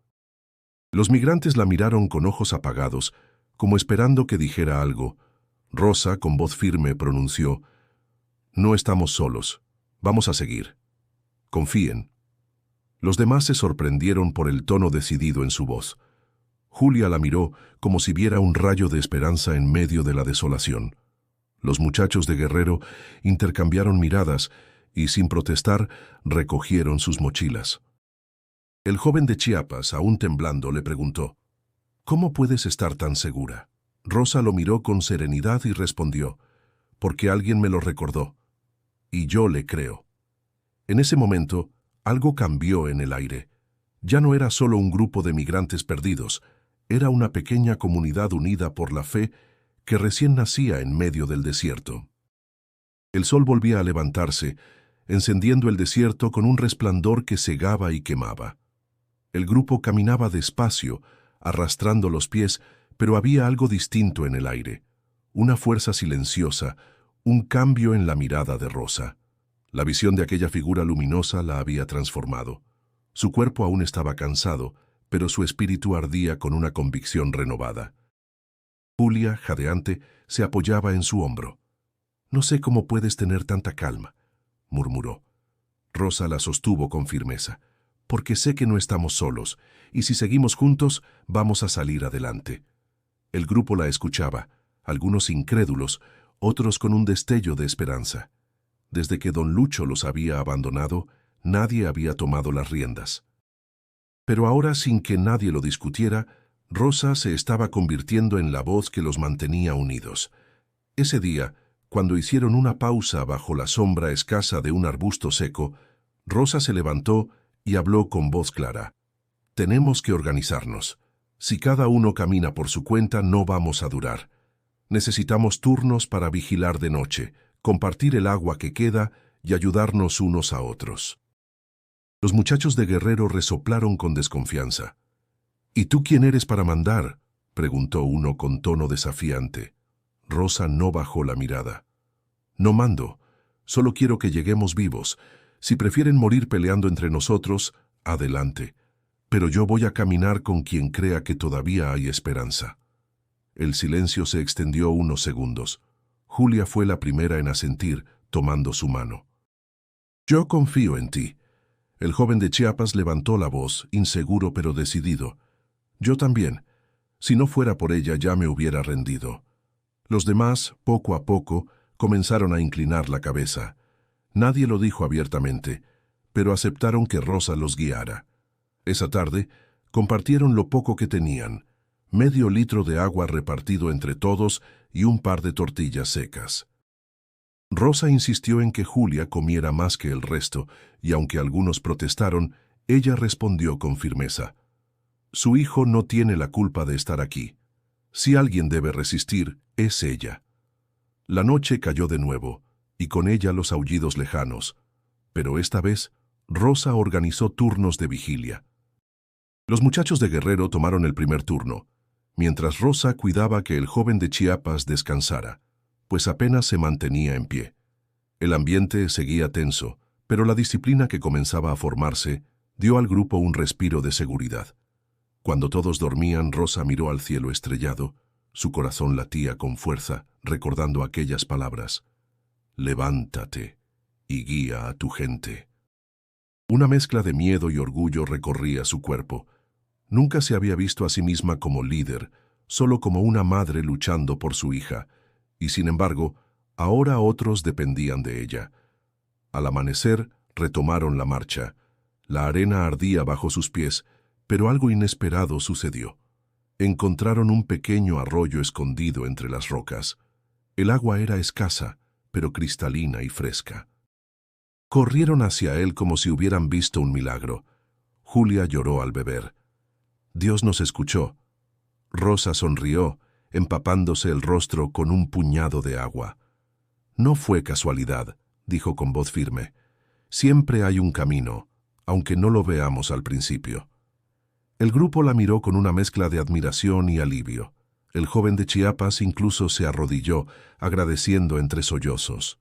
Speaker 1: Los migrantes la miraron con ojos apagados, como esperando que dijera algo. Rosa, con voz firme, pronunció: «No estamos solos. Vamos a seguir. Confíen». Los demás se sorprendieron por el tono decidido en su voz. Julia la miró como si viera un rayo de esperanza en medio de la desolación. Los muchachos de Guerrero intercambiaron miradas y, sin protestar, recogieron sus mochilas. El joven de Chiapas, aún temblando, le preguntó: «¿Cómo puedes estar tan segura?». Rosa lo miró con serenidad y respondió: «Porque alguien me lo recordó. Y yo le creo». En ese momento, algo cambió en el aire. Ya no era solo un grupo de migrantes perdidos, era una pequeña comunidad unida por la fe que recién nacía en medio del desierto. El sol volvía a levantarse, encendiendo el desierto con un resplandor que cegaba y quemaba. El grupo caminaba despacio, arrastrando los pies, pero había algo distinto en el aire, una fuerza silenciosa, un cambio en la mirada de Rosa. La visión de aquella figura luminosa la había transformado. Su cuerpo aún estaba cansado, pero su espíritu ardía con una convicción renovada. Julia, jadeante, se apoyaba en su hombro. «No sé cómo puedes tener tanta calma», murmuró. Rosa la sostuvo con firmeza. «Porque sé que no estamos solos, y si seguimos juntos, vamos a salir adelante». El grupo la escuchaba, algunos incrédulos, otros con un destello de esperanza. Desde que don Lucho los había abandonado, nadie había tomado las riendas. Pero ahora, sin que nadie lo discutiera, Rosa se estaba convirtiendo en la voz que los mantenía unidos. Ese día, cuando hicieron una pausa bajo la sombra escasa de un arbusto seco, Rosa se levantó y habló con voz clara. «Tenemos que organizarnos. Si cada uno camina por su cuenta, no vamos a durar. Necesitamos turnos para vigilar de noche, compartir el agua que queda y ayudarnos unos a otros». Los muchachos de Guerrero resoplaron con desconfianza. ¿Y tú quién eres para mandar?, preguntó uno con tono desafiante. Rosa no bajó la mirada. No mando, solo quiero que lleguemos vivos. Si prefieren morir peleando entre nosotros, adelante. Pero yo voy a caminar con quien crea que todavía hay esperanza. El silencio se extendió unos segundos. Julia fue la primera en asentir, tomando su mano. Yo confío en ti. El joven de Chiapas levantó la voz, inseguro pero decidido. Yo también. Si no fuera por ella ya me hubiera rendido. Los demás, poco a poco, comenzaron a inclinar la cabeza. Nadie lo dijo abiertamente, pero aceptaron que Rosa los guiara. Esa tarde, compartieron lo poco que tenían, medio litro de agua repartido entre todos y un par de tortillas secas. Rosa insistió en que Julia comiera más que el resto, y aunque algunos protestaron, ella respondió con firmeza. Su hijo no tiene la culpa de estar aquí. Si alguien debe resistir, es ella. La noche cayó de nuevo, y con ella los aullidos lejanos, pero esta vez Rosa organizó turnos de vigilia. Los muchachos de Guerrero tomaron el primer turno, mientras Rosa cuidaba que el joven de Chiapas descansara, pues apenas se mantenía en pie. El ambiente seguía tenso, pero la disciplina que comenzaba a formarse dio al grupo un respiro de seguridad. Cuando todos dormían, Rosa miró al cielo estrellado. Su corazón latía con fuerza, recordando aquellas palabras. Levántate y guía a tu gente. Una mezcla de miedo y orgullo recorría su cuerpo. Nunca se había visto a sí misma como líder, solo como una madre luchando por su hija, y sin embargo, ahora otros dependían de ella. Al amanecer, retomaron la marcha. La arena ardía bajo sus pies, pero algo inesperado sucedió. Encontraron un pequeño arroyo escondido entre las rocas. El agua era escasa, pero cristalina y fresca. Corrieron hacia él como si hubieran visto un milagro. Julia lloró al beber. Dios nos escuchó. Rosa sonrió, empapándose el rostro con un puñado de agua. No fue casualidad, dijo con voz firme. Siempre hay un camino, aunque no lo veamos al principio. El grupo la miró con una mezcla de admiración y alivio. El joven de Chiapas incluso se arrodilló, agradeciendo entre sollozos.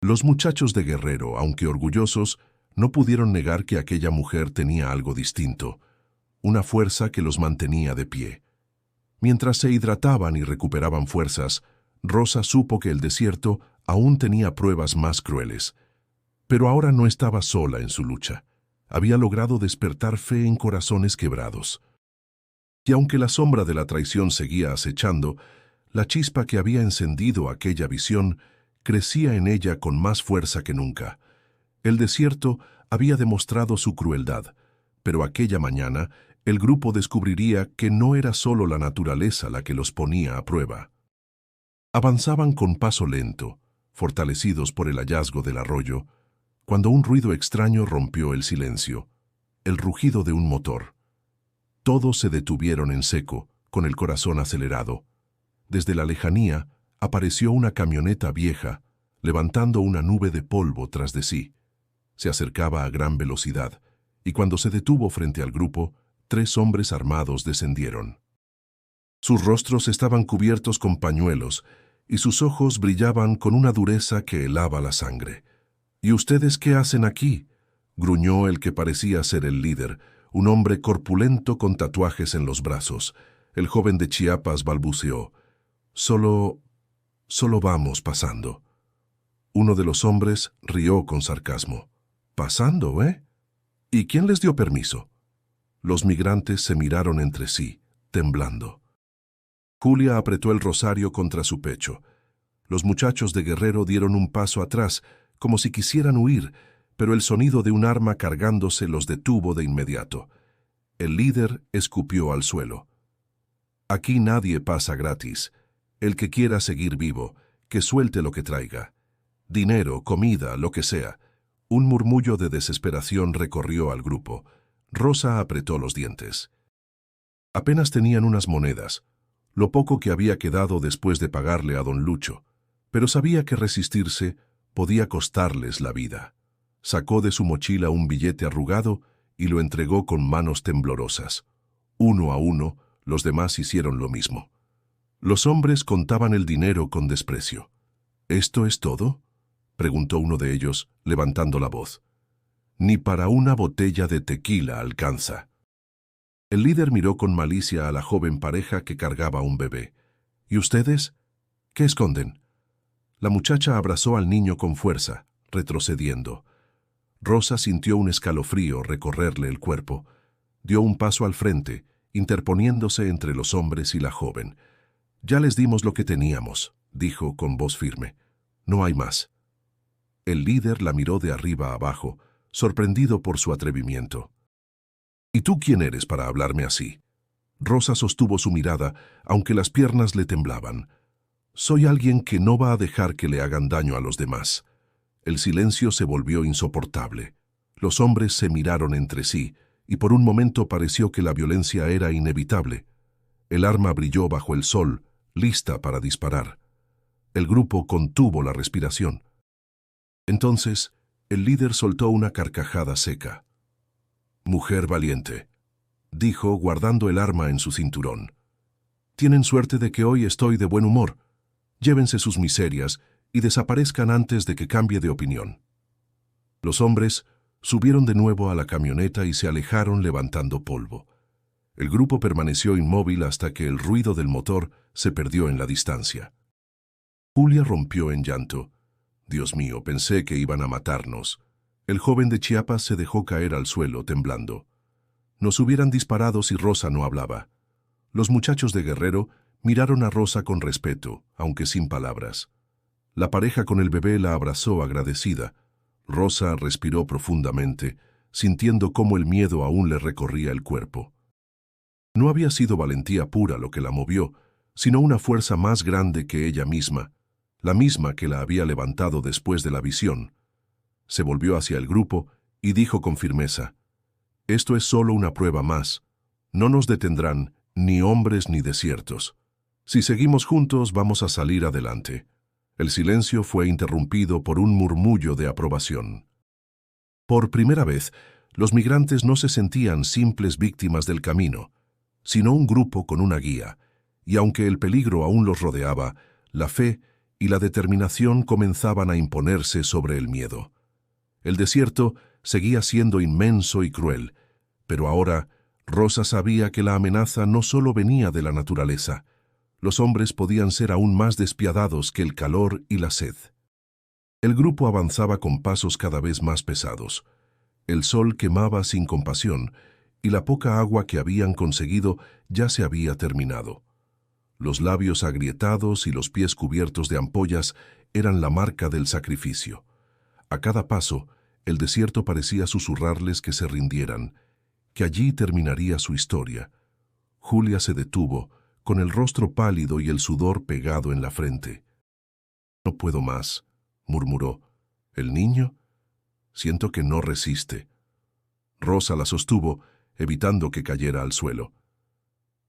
Speaker 1: Los muchachos de Guerrero, aunque orgullosos, no pudieron negar que aquella mujer tenía algo distinto, una fuerza que los mantenía de pie. Mientras se hidrataban y recuperaban fuerzas, Rosa supo que el desierto aún tenía pruebas más crueles. Pero ahora no estaba sola en su lucha. Había logrado despertar fe en corazones quebrados. Y aunque la sombra de la traición seguía acechando, la chispa que había encendido aquella visión crecía en ella con más fuerza que nunca. El desierto había demostrado su crueldad, pero aquella mañana el grupo descubriría que no era solo la naturaleza la que los ponía a prueba. Avanzaban con paso lento, fortalecidos por el hallazgo del arroyo, cuando un ruido extraño rompió el silencio, el rugido de un motor. Todos se detuvieron en seco, con el corazón acelerado. Desde la lejanía apareció una camioneta vieja, levantando una nube de polvo tras de sí. Se acercaba a gran velocidad, y cuando se detuvo frente al grupo, 3 hombres armados descendieron. Sus rostros estaban cubiertos con pañuelos, y sus ojos brillaban con una dureza que helaba la sangre. ¿Y ustedes qué hacen aquí?, gruñó el que parecía ser el líder, un hombre corpulento con tatuajes en los brazos. El joven de Chiapas balbuceó. Solo vamos pasando. Uno de los hombres rió con sarcasmo. ¿Pasando, eh? ¿Y quién les dio permiso? Los migrantes se miraron entre sí, temblando. Julia apretó el rosario contra su pecho. Los muchachos de Guerrero dieron un paso atrás, como si quisieran huir, pero el sonido de un arma cargándose los detuvo de inmediato. El líder escupió al suelo. Aquí nadie pasa gratis. El que quiera seguir vivo, que suelte lo que traiga. Dinero, comida, lo que sea. Un murmullo de desesperación recorrió al grupo. Rosa apretó los dientes. Apenas tenían unas monedas, lo poco que había quedado después de pagarle a don Lucho, pero sabía que resistirse podía costarles la vida. Sacó de su mochila un billete arrugado y lo entregó con manos temblorosas. Uno a uno, los demás hicieron lo mismo. Los hombres contaban el dinero con desprecio. ¿Esto es todo?, preguntó uno de ellos, levantando la voz. Ni para una botella de tequila alcanza. El líder miró con malicia a la joven pareja que cargaba un bebé. ¿Y ustedes? ¿Qué esconden? La muchacha abrazó al niño con fuerza, retrocediendo. Rosa sintió un escalofrío recorrerle el cuerpo. Dio un paso al frente, interponiéndose entre los hombres y la joven. «Ya les dimos lo que teníamos», dijo con voz firme. «No hay más». El líder la miró de arriba a abajo, sorprendido por su atrevimiento. «¿Y tú quién eres para hablarme así?» Rosa sostuvo su mirada, aunque las piernas le temblaban. «Soy alguien que no va a dejar que le hagan daño a los demás». El silencio se volvió insoportable. Los hombres se miraron entre sí, y por un momento pareció que la violencia era inevitable. El arma brilló bajo el sol, lista para disparar. El grupo contuvo la respiración. Entonces, el líder soltó una carcajada seca. «Mujer valiente», dijo, guardando el arma en su cinturón. «Tienen suerte de que hoy estoy de buen humor. Llévense sus miserias y desaparezcan antes de que cambie de opinión». Los hombres subieron de nuevo a la camioneta y se alejaron levantando polvo. El grupo permaneció inmóvil hasta que el ruido del motor se perdió en la distancia. Julia rompió en llanto. «Dios mío, pensé que iban a matarnos». El joven de Chiapas se dejó caer al suelo, temblando. Nos hubieran disparado si Rosa no hablaba. Los muchachos de Guerrero miraron a Rosa con respeto, aunque sin palabras. La pareja con el bebé la abrazó agradecida. Rosa respiró profundamente, sintiendo cómo el miedo aún le recorría el cuerpo. No había sido valentía pura lo que la movió, sino una fuerza más grande que ella misma, la misma que la había levantado después de la visión. Se volvió hacia el grupo y dijo con firmeza: «Esto es solo una prueba más. No nos detendrán ni hombres ni desiertos. Si seguimos juntos, vamos a salir adelante». El silencio fue interrumpido por un murmullo de aprobación. Por primera vez, los migrantes no se sentían simples víctimas del camino, sino un grupo con una guía, y aunque el peligro aún los rodeaba, la fe y la determinación comenzaban a imponerse sobre el miedo. El desierto seguía siendo inmenso y cruel, pero ahora Rosa sabía que la amenaza no solo venía de la naturaleza. Los hombres podían ser aún más despiadados que el calor y la sed. El grupo avanzaba con pasos cada vez más pesados. El sol quemaba sin compasión, y la poca agua que habían conseguido ya se había terminado. Los labios agrietados y los pies cubiertos de ampollas eran la marca del sacrificio. A cada paso, el desierto parecía susurrarles que se rindieran, que allí terminaría su historia. Julia se detuvo, con el rostro pálido y el sudor pegado en la frente. «No puedo más», murmuró. «¿El niño? Siento que no resiste». Rosa la sostuvo, evitando que cayera al suelo.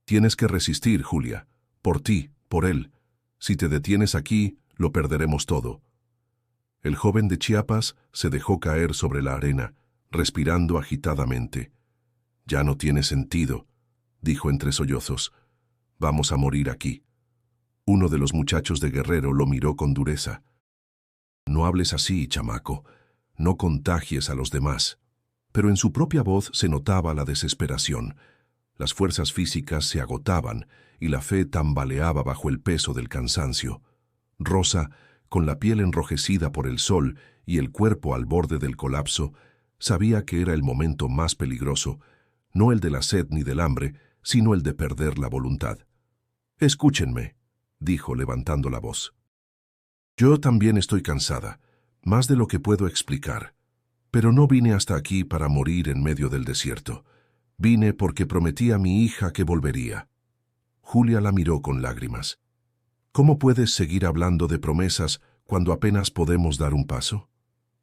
Speaker 1: «Tienes que resistir, Julia. Por ti, por él. Si te detienes aquí, lo perderemos todo». El joven de Chiapas se dejó caer sobre la arena, respirando agitadamente. «Ya no tiene sentido», dijo entre sollozos. «Vamos a morir aquí». Uno de los muchachos de Guerrero lo miró con dureza. «No hables así, chamaco. No contagies a los demás». Pero en su propia voz se notaba la desesperación. Las fuerzas físicas se agotaban y la fe tambaleaba bajo el peso del cansancio. Rosa, con la piel enrojecida por el sol y el cuerpo al borde del colapso, sabía que era el momento más peligroso, no el de la sed ni del hambre, sino el de perder la voluntad. «Escúchenme», dijo levantando la voz. «Yo también estoy cansada, más de lo que puedo explicar. Pero no vine hasta aquí para morir en medio del desierto. Vine porque prometí a mi hija que volvería». Julia la miró con lágrimas. «¿Cómo puedes seguir hablando de promesas cuando apenas podemos dar un paso?»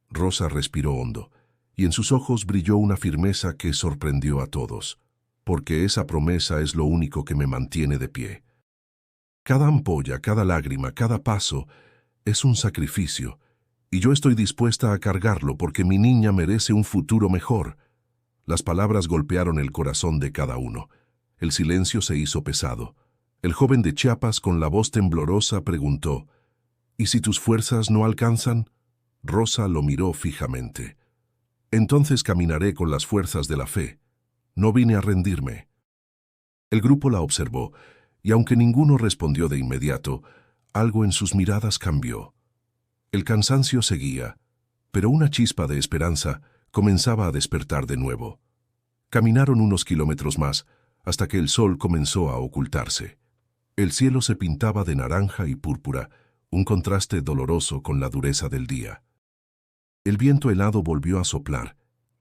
Speaker 1: Rosa respiró hondo, y en sus ojos brilló una firmeza que sorprendió a todos. «Porque esa promesa es lo único que me mantiene de pie. Cada ampolla, cada lágrima, cada paso es un sacrificio, Y yo estoy dispuesta a cargarlo porque mi niña merece un futuro mejor. Las palabras golpearon el corazón de cada uno. El silencio se hizo pesado. El joven de Chiapas, con la voz temblorosa, preguntó, ¿y si tus fuerzas no alcanzan? Rosa lo miró fijamente. Entonces caminaré con las fuerzas de la fe. No vine a rendirme. El grupo la observó, y aunque ninguno respondió de inmediato, algo en sus miradas cambió. El cansancio seguía, pero una chispa de esperanza comenzaba a despertar de nuevo. Caminaron unos kilómetros más, hasta que el sol comenzó a ocultarse. El cielo se pintaba de naranja y púrpura, un contraste doloroso con la dureza del día. El viento helado volvió a soplar,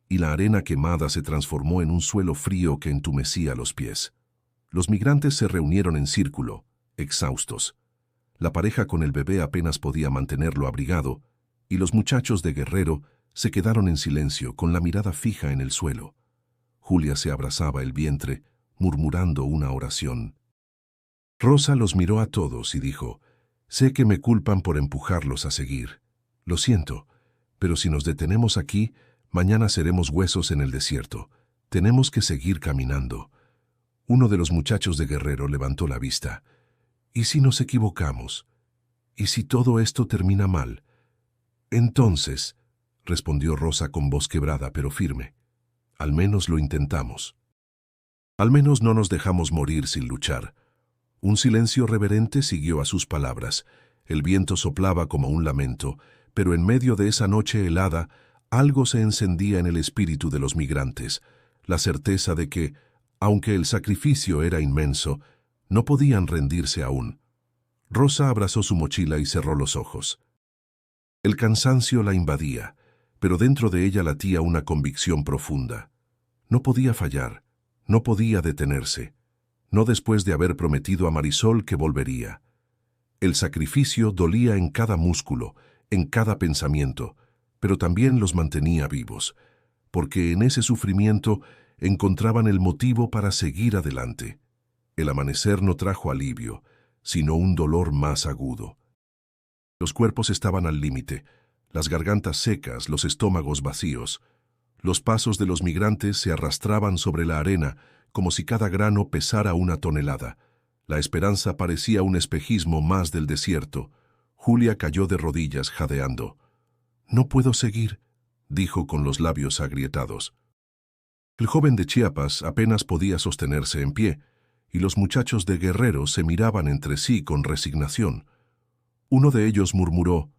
Speaker 1: y la arena quemada se transformó en un suelo frío que entumecía los pies. Los migrantes se reunieron en círculo, exhaustos. La pareja con el bebé apenas podía mantenerlo abrigado, y los muchachos de Guerrero se quedaron en silencio con la mirada fija en el suelo. Julia se abrazaba el vientre, murmurando una oración. Rosa los miró a todos y dijo, «Sé que me culpan por empujarlos a seguir. Lo siento, pero si nos detenemos aquí, mañana seremos huesos en el desierto. Tenemos que seguir caminando». Uno de los muchachos de Guerrero levantó la vista. «¿Y si nos equivocamos? ¿Y si todo esto termina mal?» «Entonces», respondió Rosa con voz quebrada pero firme, «al menos lo intentamos. Al menos no nos dejamos morir sin luchar». Un silencio reverente siguió a sus palabras. El viento soplaba como un lamento, pero en medio de esa noche helada, algo se encendía en el espíritu de los migrantes, la certeza de que, aunque el sacrificio era inmenso, no podían rendirse aún. Rosa abrazó su mochila y cerró los ojos. El cansancio la invadía, pero dentro de ella latía una convicción profunda. No podía fallar, no podía detenerse, no después de haber prometido a Marisol que volvería. El sacrificio dolía en cada músculo, en cada pensamiento, pero también los mantenía vivos, porque en ese sufrimiento encontraban el motivo para seguir adelante. El amanecer no trajo alivio, sino un dolor más agudo. Los cuerpos estaban al límite, las gargantas secas, los estómagos vacíos. Los pasos de los migrantes se arrastraban sobre la arena, como si cada grano pesara una tonelada. La esperanza parecía un espejismo más del desierto. Julia cayó de rodillas, jadeando. «No puedo seguir», dijo con los labios agrietados. El joven de Chiapas apenas podía sostenerse en pie, y los muchachos de Guerrero se miraban entre sí con resignación. Uno de ellos murmuró,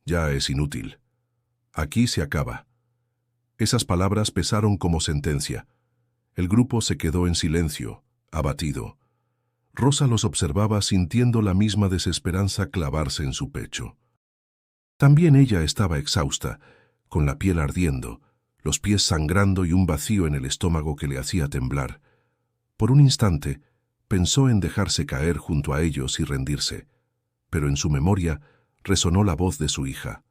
Speaker 1: «Ya es inútil. Aquí se acaba». Esas palabras pesaron como sentencia. El grupo se quedó en silencio, abatido. Rosa los observaba sintiendo la misma desesperanza clavarse en su pecho. También ella estaba exhausta, con la piel ardiendo, los pies sangrando y un vacío en el estómago que le hacía temblar. Por un instante, pensó en dejarse caer junto a ellos y rendirse, pero en su memoria resonó la voz de su hija.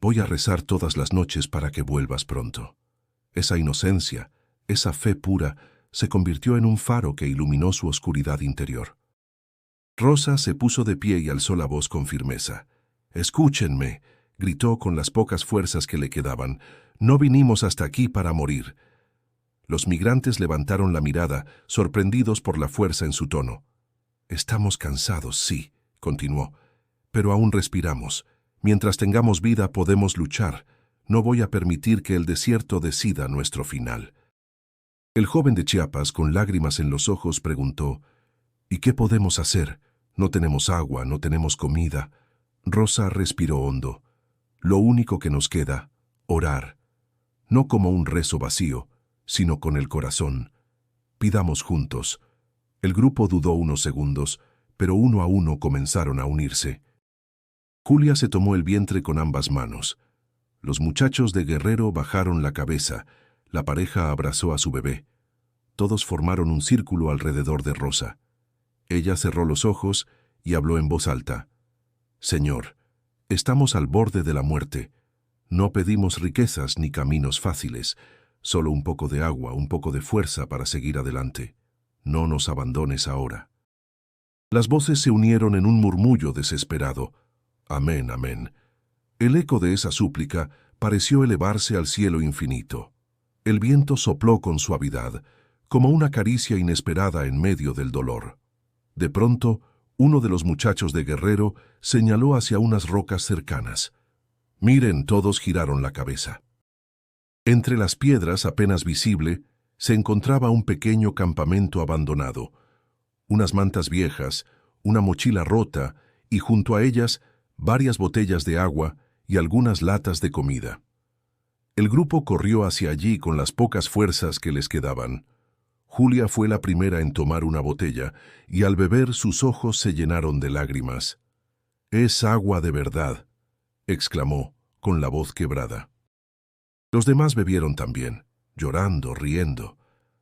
Speaker 1: «Voy a rezar todas las noches para que vuelvas pronto». Esa inocencia, esa fe pura, se convirtió en un faro que iluminó su oscuridad interior. Rosa se puso de pie y alzó la voz con firmeza. «Escúchenme», gritó con las pocas fuerzas que le quedaban. «No vinimos hasta aquí para morir». Los migrantes levantaron la mirada, sorprendidos por la fuerza en su tono. «Estamos cansados, sí», continuó, «pero aún respiramos. Mientras tengamos vida podemos luchar. No voy a permitir que el desierto decida nuestro final». El joven de Chiapas, con lágrimas en los ojos, preguntó, «¿Y qué podemos hacer? No tenemos agua, no tenemos comida». Rosa respiró hondo. «Lo único que nos queda, orar. No como un rezo vacío, sino con el corazón. Pidamos juntos». El grupo dudó unos segundos, pero uno a uno comenzaron a unirse. Julia se tomó el vientre con ambas manos. Los muchachos de Guerrero bajaron la cabeza. La pareja abrazó a su bebé. Todos formaron un círculo alrededor de Rosa. Ella cerró los ojos y habló en voz alta. «Señor, estamos al borde de la muerte. No pedimos riquezas ni caminos fáciles, solo un poco de agua, un poco de fuerza para seguir adelante. No nos abandones ahora». Las voces se unieron en un murmullo desesperado. «Amén, amén». El eco de esa súplica pareció elevarse al cielo infinito. El viento sopló con suavidad, como una caricia inesperada en medio del dolor. De pronto, uno de los muchachos de Guerrero señaló hacia unas rocas cercanas. «Miren», todos giraron la cabeza. Entre las piedras, apenas visible, se encontraba un pequeño campamento abandonado, unas mantas viejas, una mochila rota y junto a ellas varias botellas de agua y algunas latas de comida. El grupo corrió hacia allí con las pocas fuerzas que les quedaban. Julia fue la primera en tomar una botella y al beber sus ojos se llenaron de lágrimas. «Es agua de verdad», exclamó, con la voz quebrada. Los demás bebieron también, llorando, riendo,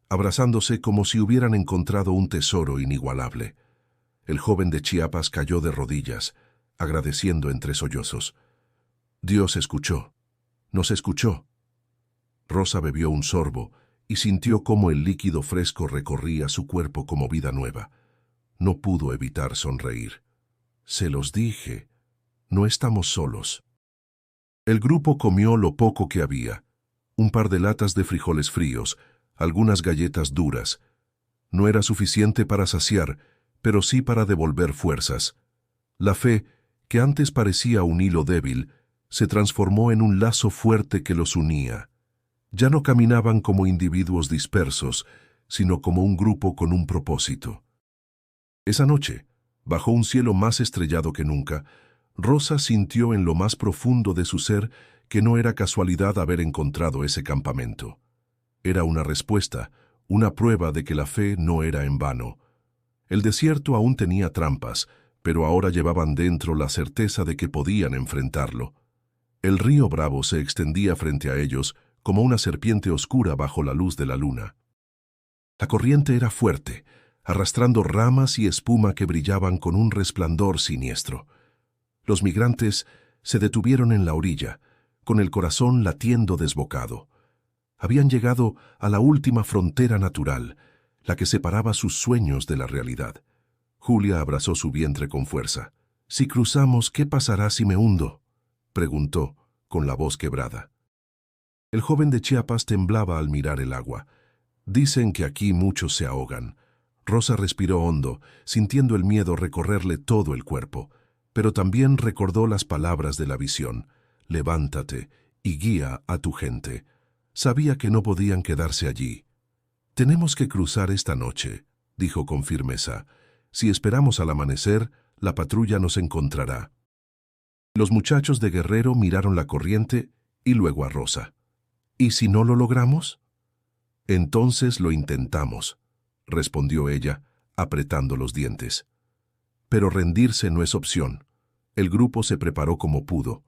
Speaker 1: abrazándose como si hubieran encontrado un tesoro inigualable. El joven de Chiapas cayó de rodillas, agradeciendo entre sollozos. «Dios escuchó, nos escuchó». Rosa bebió un sorbo y sintió cómo el líquido fresco recorría su cuerpo como vida nueva. No pudo evitar sonreír. «Se los dije, no estamos solos». El grupo comió lo poco que había, un par de latas de frijoles fríos, algunas galletas duras. No era suficiente para saciar, pero sí para devolver fuerzas. La fe, que antes parecía un hilo débil, se transformó en un lazo fuerte que los unía. Ya no caminaban como individuos dispersos, sino como un grupo con un propósito. Esa noche, bajo un cielo más estrellado que nunca, Rosa sintió en lo más profundo de su ser que no era casualidad haber encontrado ese campamento. Era una respuesta, una prueba de que la fe no era en vano. El desierto aún tenía trampas, pero ahora llevaban dentro la certeza de que podían enfrentarlo. El río Bravo se extendía frente a ellos como una serpiente oscura bajo la luz de la luna. La corriente era fuerte, arrastrando ramas y espuma que brillaban con un resplandor siniestro. Los migrantes se detuvieron en la orilla, con el corazón latiendo desbocado. Habían llegado a la última frontera natural, la que separaba sus sueños de la realidad. Julia abrazó su vientre con fuerza. «Si cruzamos, ¿qué pasará si me hundo?», preguntó, con la voz quebrada. El joven de Chiapas temblaba al mirar el agua. «Dicen que aquí muchos se ahogan». Rosa respiró hondo, sintiendo el miedo recorrerle todo el cuerpo, pero también recordó las palabras de la visión. «Levántate y guía a tu gente». Sabía que no podían quedarse allí. «Tenemos que cruzar esta noche», dijo con firmeza. «Si esperamos al amanecer, la patrulla nos encontrará». Los muchachos de Guerrero miraron la corriente y luego a Rosa. «¿Y si no lo logramos?». «Entonces lo intentamos», respondió ella, apretando los dientes. Pero rendirse no es opción. El grupo se preparó como pudo.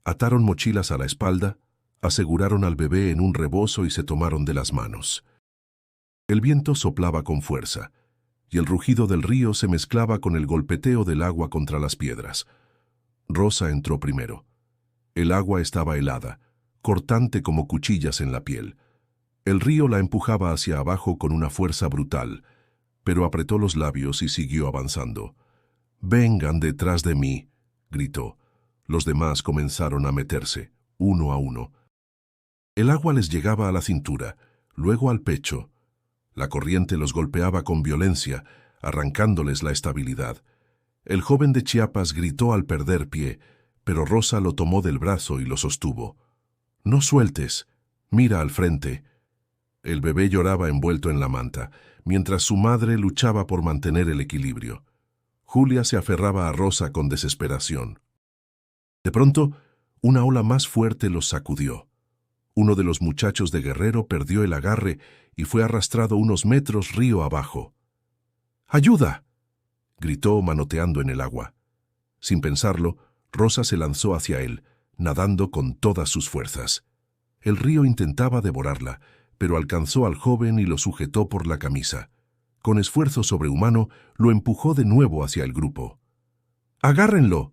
Speaker 1: Ataron mochilas a la espalda, aseguraron al bebé en un rebozo y se tomaron de las manos. El viento soplaba con fuerza, y el rugido del río se mezclaba con el golpeteo del agua contra las piedras. Rosa entró primero. El agua estaba helada, cortante como cuchillas en la piel. El río la empujaba hacia abajo con una fuerza brutal, pero apretó los labios y siguió avanzando. «Vengan detrás de mí», gritó. Los demás comenzaron a meterse, uno a uno. El agua les llegaba a la cintura, luego al pecho. La corriente los golpeaba con violencia, arrancándoles la estabilidad. El joven de Chiapas gritó al perder pie, pero Rosa lo tomó del brazo y lo sostuvo. «No sueltes, mira al frente». El bebé lloraba envuelto en la manta, mientras su madre luchaba por mantener el equilibrio. Julia se aferraba a Rosa con desesperación. De pronto, una ola más fuerte los sacudió. Uno de los muchachos de Guerrero perdió el agarre y fue arrastrado unos metros río abajo. «¡Ayuda!», gritó manoteando en el agua. Sin pensarlo, Rosa se lanzó hacia él, nadando con todas sus fuerzas. El río intentaba devorarla, pero alcanzó al joven y lo sujetó por la camisa. Con esfuerzo sobrehumano, lo empujó de nuevo hacia el grupo. «¡Agárrenlo!».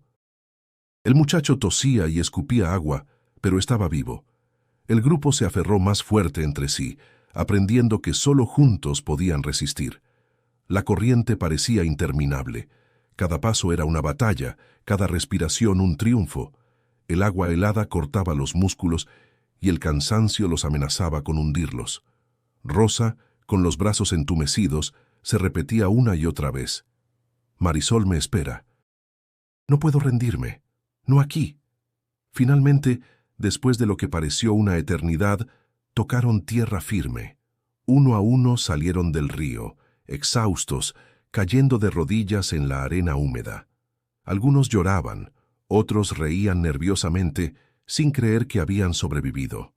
Speaker 1: El muchacho tosía y escupía agua, pero estaba vivo. El grupo se aferró más fuerte entre sí, aprendiendo que solo juntos podían resistir. La corriente parecía interminable. Cada paso era una batalla, cada respiración un triunfo. El agua helada cortaba los músculos y el cansancio los amenazaba con hundirlos. Rosa, con los brazos entumecidos, se repetía una y otra vez: «Marisol me espera. No puedo rendirme. No aquí». Finalmente, después de lo que pareció una eternidad, tocaron tierra firme. Uno a uno salieron del río, exhaustos, cayendo de rodillas en la arena húmeda. Algunos lloraban, otros reían nerviosamente, sin creer que habían sobrevivido.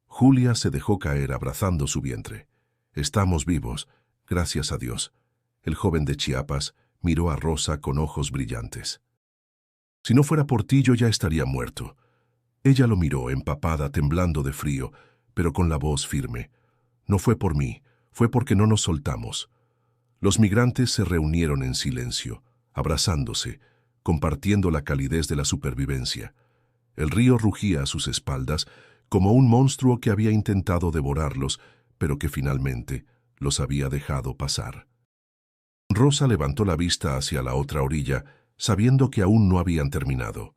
Speaker 1: Julia se dejó caer abrazando su vientre. «Estamos vivos, gracias a Dios». El joven de Chiapas miró a Rosa con ojos brillantes. «Si no fuera por ti, yo ya estaría muerto». Ella lo miró, empapada, temblando de frío, pero con la voz firme. «No fue por mí, fue porque no nos soltamos». Los migrantes se reunieron en silencio, abrazándose, compartiendo la calidez de la supervivencia. El río rugía a sus espaldas como un monstruo que había intentado devorarlos, pero que finalmente los había dejado pasar. Rosa levantó la vista hacia la otra orilla, sabiendo que aún no habían terminado.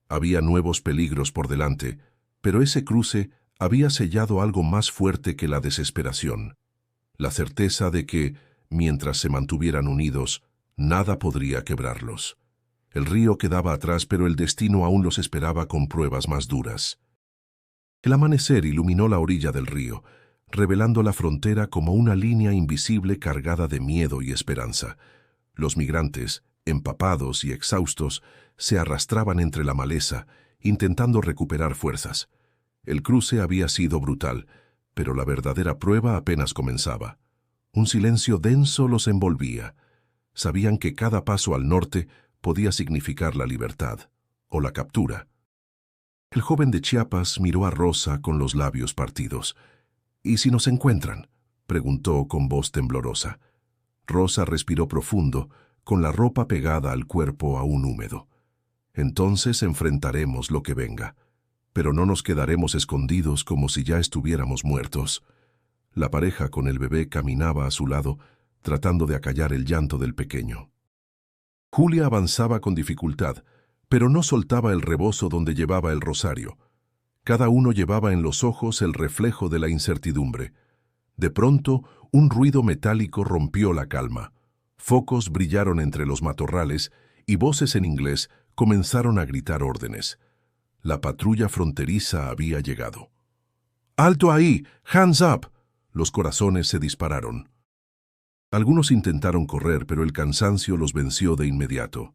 Speaker 1: Había nuevos peligros por delante, pero ese cruce había sellado algo más fuerte que la desesperación: la certeza de que, mientras se mantuvieran unidos, nada podría quebrarlos. El río quedaba atrás, pero el destino aún los esperaba con pruebas más duras. El amanecer iluminó la orilla del río, revelando la frontera como una línea invisible cargada de miedo y esperanza. Los migrantes, empapados y exhaustos, se arrastraban entre la maleza, intentando recuperar fuerzas. El cruce había sido brutal, pero la verdadera prueba apenas comenzaba. Un silencio denso los envolvía. Sabían que cada paso al norte podía significar la libertad o la captura. El joven de Chiapas miró a Rosa con los labios partidos. «¿Y si nos encuentran?», preguntó con voz temblorosa. Rosa respiró profundo, con la ropa pegada al cuerpo aún húmedo. «Entonces enfrentaremos lo que venga, pero no nos quedaremos escondidos como si ya estuviéramos muertos». La pareja con el bebé caminaba a su lado, tratando de acallar el llanto del pequeño. Julia avanzaba con dificultad, pero no soltaba el rebozo donde llevaba el rosario. Cada uno llevaba en los ojos el reflejo de la incertidumbre. De pronto, un ruido metálico rompió la calma. Focos brillaron entre los matorrales y voces en inglés comenzaron a gritar órdenes. La patrulla fronteriza había llegado. «¡Alto ahí! ¡Hands up!». Los corazones se dispararon. Algunos intentaron correr, pero el cansancio los venció de inmediato.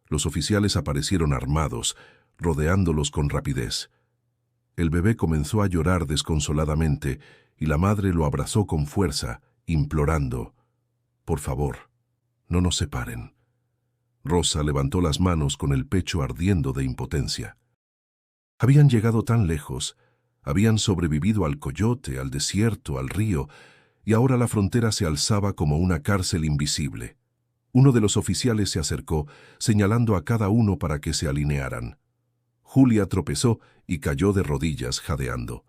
Speaker 1: Los oficiales aparecieron armados, rodeándolos con rapidez. El bebé comenzó a llorar desconsoladamente y la madre lo abrazó con fuerza, implorando: «Por favor, no nos separen». Rosa levantó las manos con el pecho ardiendo de impotencia. Habían llegado tan lejos, habían sobrevivido al coyote, al desierto, al río, y ahora la frontera se alzaba como una cárcel invisible. Uno de los oficiales se acercó, señalando a cada uno para que se alinearan. Julia tropezó y cayó de rodillas, jadeando.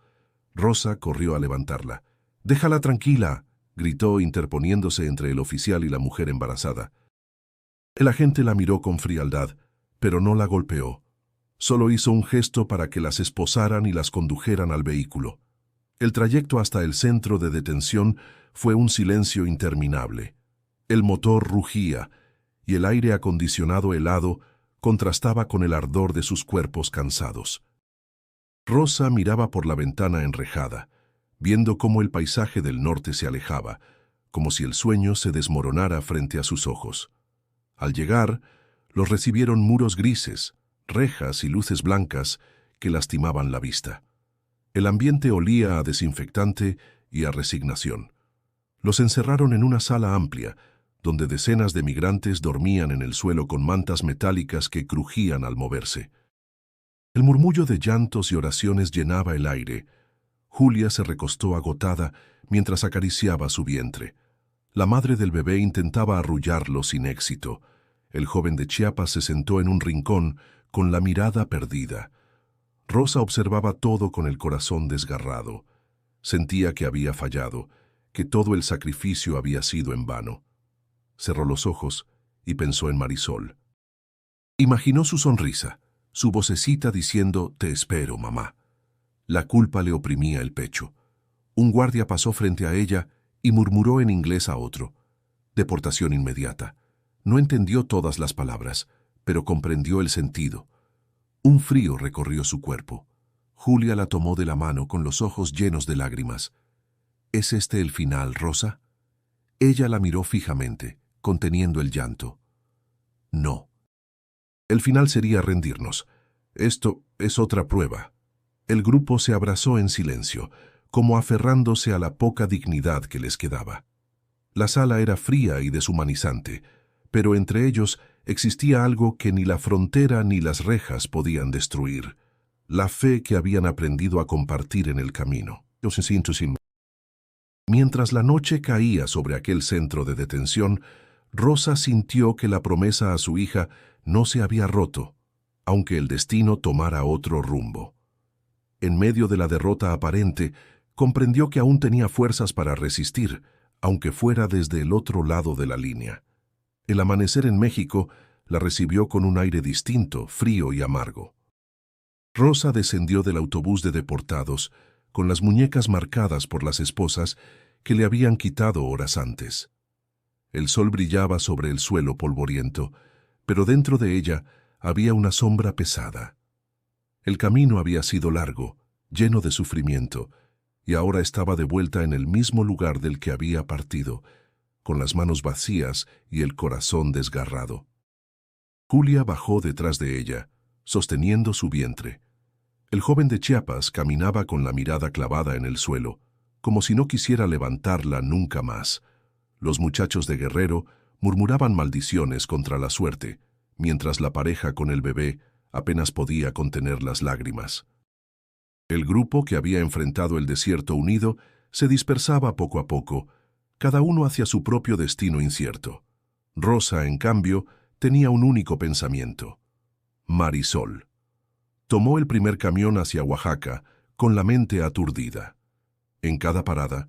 Speaker 1: Rosa corrió a levantarla. «¡Déjala tranquila!», gritó, interponiéndose entre el oficial y la mujer embarazada. El agente la miró con frialdad, pero no la golpeó. Solo hizo un gesto para que las esposaran y las condujeran al vehículo. El trayecto hasta el centro de detención fue un silencio interminable. El motor rugía y el aire acondicionado helado contrastaba con el ardor de sus cuerpos cansados. Rosa miraba por la ventana enrejada, viendo cómo el paisaje del norte se alejaba, como si el sueño se desmoronara frente a sus ojos. Al llegar, los recibieron muros grises, rejas y luces blancas que lastimaban la vista. El ambiente olía a desinfectante y a resignación. Los encerraron en una sala amplia, donde decenas de migrantes dormían en el suelo con mantas metálicas que crujían al moverse. El murmullo de llantos y oraciones llenaba el aire. Julia se recostó agotada mientras acariciaba su vientre. La madre del bebé intentaba arrullarlo sin éxito. El joven de Chiapas se sentó en un rincón con la mirada perdida. Rosa observaba todo con el corazón desgarrado. Sentía que había fallado, que todo el sacrificio había sido en vano. Cerró los ojos y pensó en Marisol. Imaginó su sonrisa, su vocecita diciendo «Te espero, mamá». La culpa le oprimía el pecho. Un guardia pasó frente a ella y murmuró en inglés a otro. Deportación inmediata. No entendió todas las palabras, pero comprendió el sentido. Un frío recorrió su cuerpo. Julia la tomó de la mano con los ojos llenos de lágrimas. ¿Es este el final, Rosa? Ella la miró fijamente, conteniendo el llanto. No. El final sería rendirnos. Esto es otra prueba. El grupo se abrazó en silencio, como aferrándose a la poca dignidad que les quedaba. La sala era fría y deshumanizante, pero entre ellos existía algo que ni la frontera ni las rejas podían destruir: la fe que habían aprendido a compartir en el camino. Mientras la noche caía sobre aquel centro de detención, Rosa sintió que la promesa a su hija no se había roto, aunque el destino tomara otro rumbo. En medio de la derrota aparente, comprendió que aún tenía fuerzas para resistir, aunque fuera desde el otro lado de la línea. El amanecer en México la recibió con un aire distinto, frío y amargo. Rosa descendió del autobús de deportados, con las muñecas marcadas por las esposas que le habían quitado horas antes. El sol brillaba sobre el suelo polvoriento, pero dentro de ella había una sombra pesada. El camino había sido largo, lleno de sufrimiento, y ahora estaba de vuelta en el mismo lugar del que había partido, con las manos vacías y el corazón desgarrado. Julia bajó detrás de ella, sosteniendo su vientre. El joven de Chiapas caminaba con la mirada clavada en el suelo, como si no quisiera levantarla nunca más. Los muchachos de Guerrero murmuraban maldiciones contra la suerte, mientras la pareja con el bebé apenas podía contener las lágrimas. El grupo que había enfrentado el desierto unido se dispersaba poco a poco, cada uno hacia su propio destino incierto. Rosa, en cambio, tenía un único pensamiento: Marisol. Tomó el primer camión hacia Oaxaca, con la mente aturdida. En cada parada,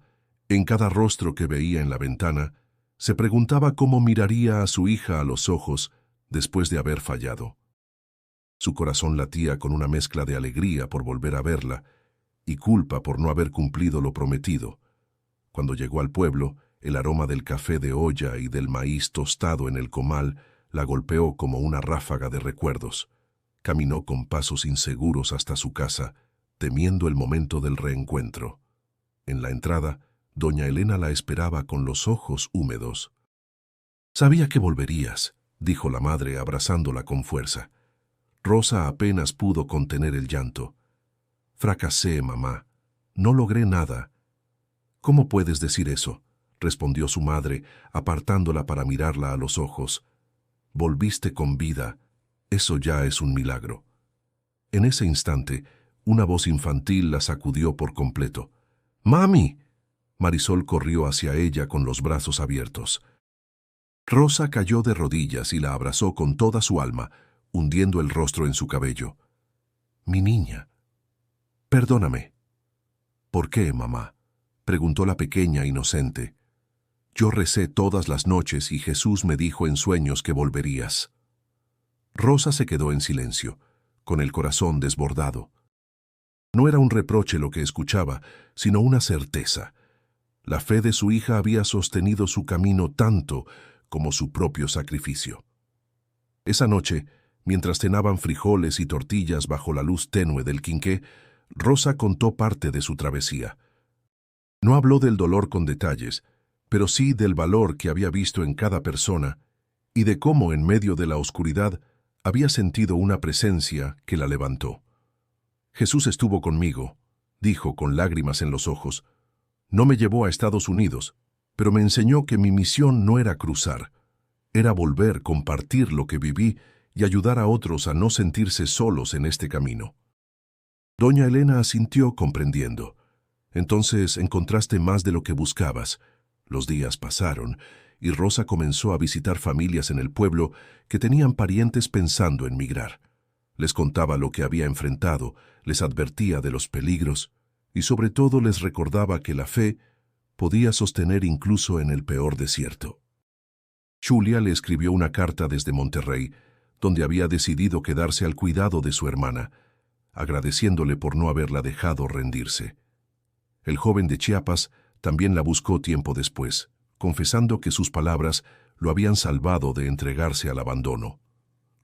Speaker 1: en cada rostro que veía en la ventana, se preguntaba cómo miraría a su hija a los ojos después de haber fallado. Su corazón latía con una mezcla de alegría por volver a verla y culpa por no haber cumplido lo prometido. Cuando llegó al pueblo, el aroma del café de olla y del maíz tostado en el comal la golpeó como una ráfaga de recuerdos. Caminó con pasos inseguros hasta su casa, temiendo el momento del reencuentro. En la entrada, doña Elena la esperaba con los ojos húmedos. «Sabía que volverías», dijo la madre abrazándola con fuerza. Rosa apenas pudo contener el llanto. «Fracasé, mamá. No logré nada». «¿Cómo puedes decir eso?», respondió su madre, apartándola para mirarla a los ojos. «Volviste con vida. Eso ya es un milagro». En ese instante, una voz infantil la sacudió por completo. «¡Mami!». Marisol corrió hacia ella con los brazos abiertos. Rosa cayó de rodillas y la abrazó con toda su alma, hundiendo el rostro en su cabello. «Mi niña». «Perdóname». «¿Por qué, mamá?», preguntó la pequeña inocente. «Yo recé todas las noches y Jesús me dijo en sueños que volverías». Rosa se quedó en silencio, con el corazón desbordado. No era un reproche lo que escuchaba, sino una certeza. La fe de su hija había sostenido su camino tanto como su propio sacrificio. Esa noche, mientras cenaban frijoles y tortillas bajo la luz tenue del quinqué, Rosa contó parte de su travesía. No habló del dolor con detalles, pero sí del valor que había visto en cada persona y de cómo en medio de la oscuridad había sentido una presencia que la levantó. «Jesús estuvo conmigo», dijo con lágrimas en los ojos. «No me llevó a Estados Unidos, pero me enseñó que mi misión no era cruzar, era volver, compartir lo que viví y ayudar a otros a no sentirse solos en este camino». Doña Elena asintió comprendiendo. «Entonces encontraste más de lo que buscabas». Los días pasaron y Rosa comenzó a visitar familias en el pueblo que tenían parientes pensando en migrar. Les contaba lo que había enfrentado, les advertía de los peligros y sobre todo les recordaba que la fe podía sostener incluso en el peor desierto. Julia le escribió una carta desde Monterrey, donde había decidido quedarse al cuidado de su hermana, agradeciéndole por no haberla dejado rendirse. El joven de Chiapas también la buscó tiempo después, confesando que sus palabras lo habían salvado de entregarse al abandono.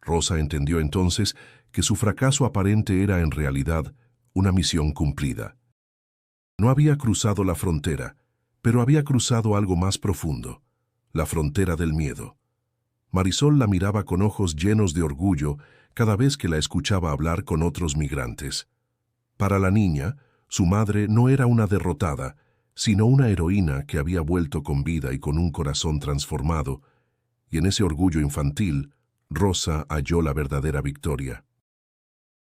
Speaker 1: Rosa entendió entonces que su fracaso aparente era en realidad una misión cumplida. No había cruzado la frontera, pero había cruzado algo más profundo, la frontera del miedo. Marisol la miraba con ojos llenos de orgullo cada vez que la escuchaba hablar con otros migrantes. Para la niña, su madre no era una derrotada, sino una heroína que había vuelto con vida y con un corazón transformado, y en ese orgullo infantil, Rosa halló la verdadera victoria.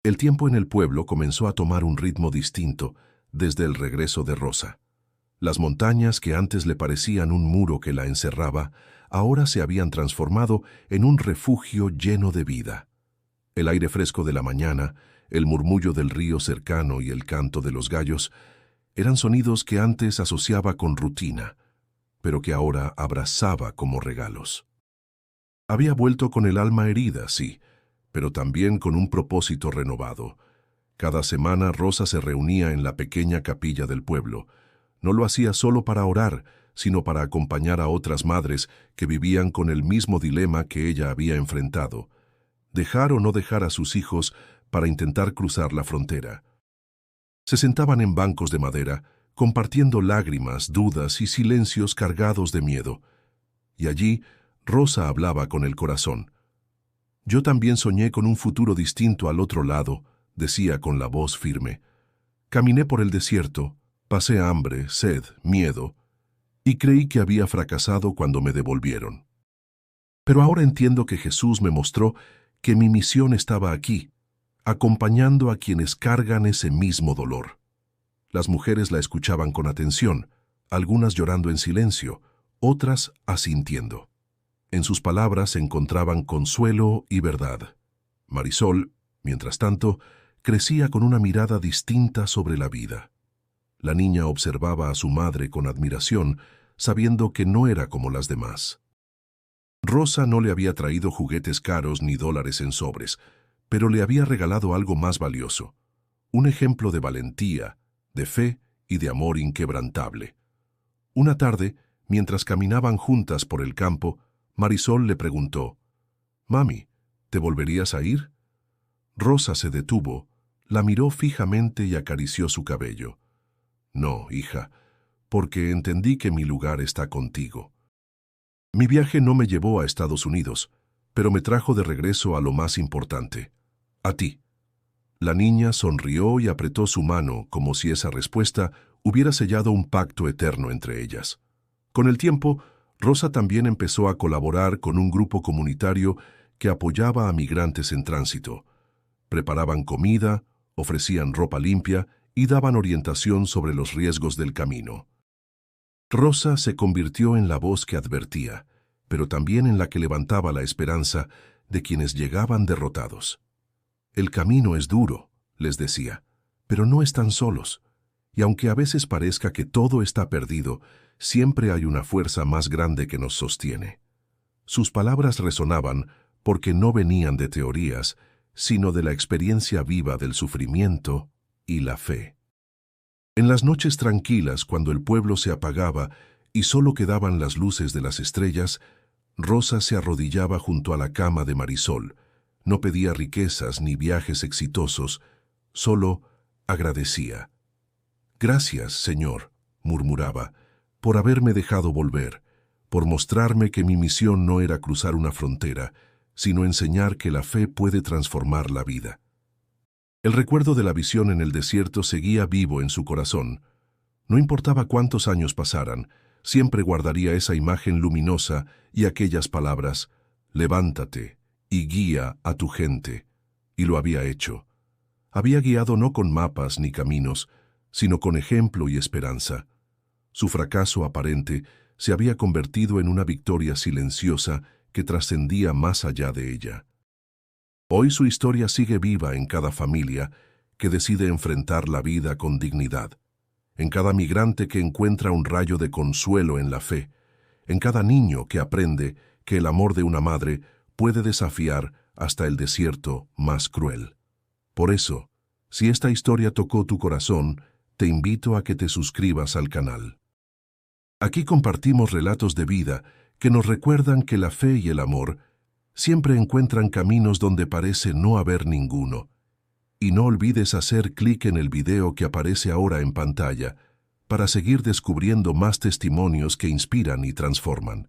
Speaker 1: El tiempo en el pueblo comenzó a tomar un ritmo distinto desde el regreso de Rosa. Las montañas que antes le parecían un muro que la encerraba, ahora se habían transformado en un refugio lleno de vida. El aire fresco de la mañana, el murmullo del río cercano y el canto de los gallos eran sonidos que antes asociaba con rutina, pero que ahora abrazaba como regalos. Había vuelto con el alma herida, sí, pero también con un propósito renovado. Cada semana Rosa se reunía en la pequeña capilla del pueblo. No lo hacía solo para orar, sino para acompañar a otras madres que vivían con el mismo dilema que ella había enfrentado: dejar o no dejar a sus hijos para intentar cruzar la frontera. Se sentaban en bancos de madera, compartiendo lágrimas, dudas y silencios cargados de miedo. Y allí, Rosa hablaba con el corazón. «Yo también soñé con un futuro distinto al otro lado», decía con la voz firme. «Caminé por el desierto, pasé hambre, sed, miedo, y creí que había fracasado cuando me devolvieron. Pero ahora entiendo que Jesús me mostró que mi misión estaba aquí, acompañando a quienes cargan ese mismo dolor». Las mujeres la escuchaban con atención, algunas llorando en silencio, otras asintiendo. En sus palabras se encontraban consuelo y verdad. Marisol, mientras tanto, crecía con una mirada distinta sobre la vida. La niña observaba a su madre con admiración, sabiendo que no era como las demás. Rosa no le había traído juguetes caros ni dólares en sobres, pero le había regalado algo más valioso: un ejemplo de valentía, de fe y de amor inquebrantable. Una tarde, mientras caminaban juntas por el campo, Marisol le preguntó: «Mami, ¿te volverías a ir?». Rosa se detuvo, la miró fijamente y acarició su cabello. «No, hija, porque entendí que mi lugar está contigo. Mi viaje no me llevó a Estados Unidos, pero me trajo de regreso a lo más importante, a ti». La niña sonrió y apretó su mano como si esa respuesta hubiera sellado un pacto eterno entre ellas. Con el tiempo, Rosa también empezó a colaborar con un grupo comunitario que apoyaba a migrantes en tránsito. Preparaban comida, ofrecían ropa limpia y daban orientación sobre los riesgos del camino. Rosa se convirtió en la voz que advertía, pero también en la que levantaba la esperanza de quienes llegaban derrotados. «El camino es duro», les decía, «pero no están solos. Y aunque a veces parezca que todo está perdido, siempre hay una fuerza más grande que nos sostiene». Sus palabras resonaban porque no venían de teorías, sino de la experiencia viva del sufrimiento y la fe. En las noches tranquilas, cuando el pueblo se apagaba y solo quedaban las luces de las estrellas, Rosa se arrodillaba junto a la cama de Marisol. No pedía riquezas ni viajes exitosos, solo agradecía. «Gracias, Señor», murmuraba, «por haberme dejado volver, por mostrarme que mi misión no era cruzar una frontera, sino enseñar que la fe puede transformar la vida». El recuerdo de la visión en el desierto seguía vivo en su corazón. No importaba cuántos años pasaran, siempre guardaría esa imagen luminosa y aquellas palabras: «Levántate y guía a tu gente». Y lo había hecho. Había guiado no con mapas ni caminos, sino con ejemplo y esperanza. Su fracaso aparente se había convertido en una victoria silenciosa que trascendía más allá de ella. Hoy su historia sigue viva en cada familia que decide enfrentar la vida con dignidad, en cada migrante que encuentra un rayo de consuelo en la fe, en cada niño que aprende que el amor de una madre puede desafiar hasta el desierto más cruel. Por eso, si esta historia tocó tu corazón, te invito a que te suscribas al canal. Aquí compartimos relatos de vida que nos recuerdan que la fe y el amor siempre encuentran caminos donde parece no haber ninguno. Y no olvides hacer clic en el video que aparece ahora en pantalla para seguir descubriendo más testimonios que inspiran y transforman.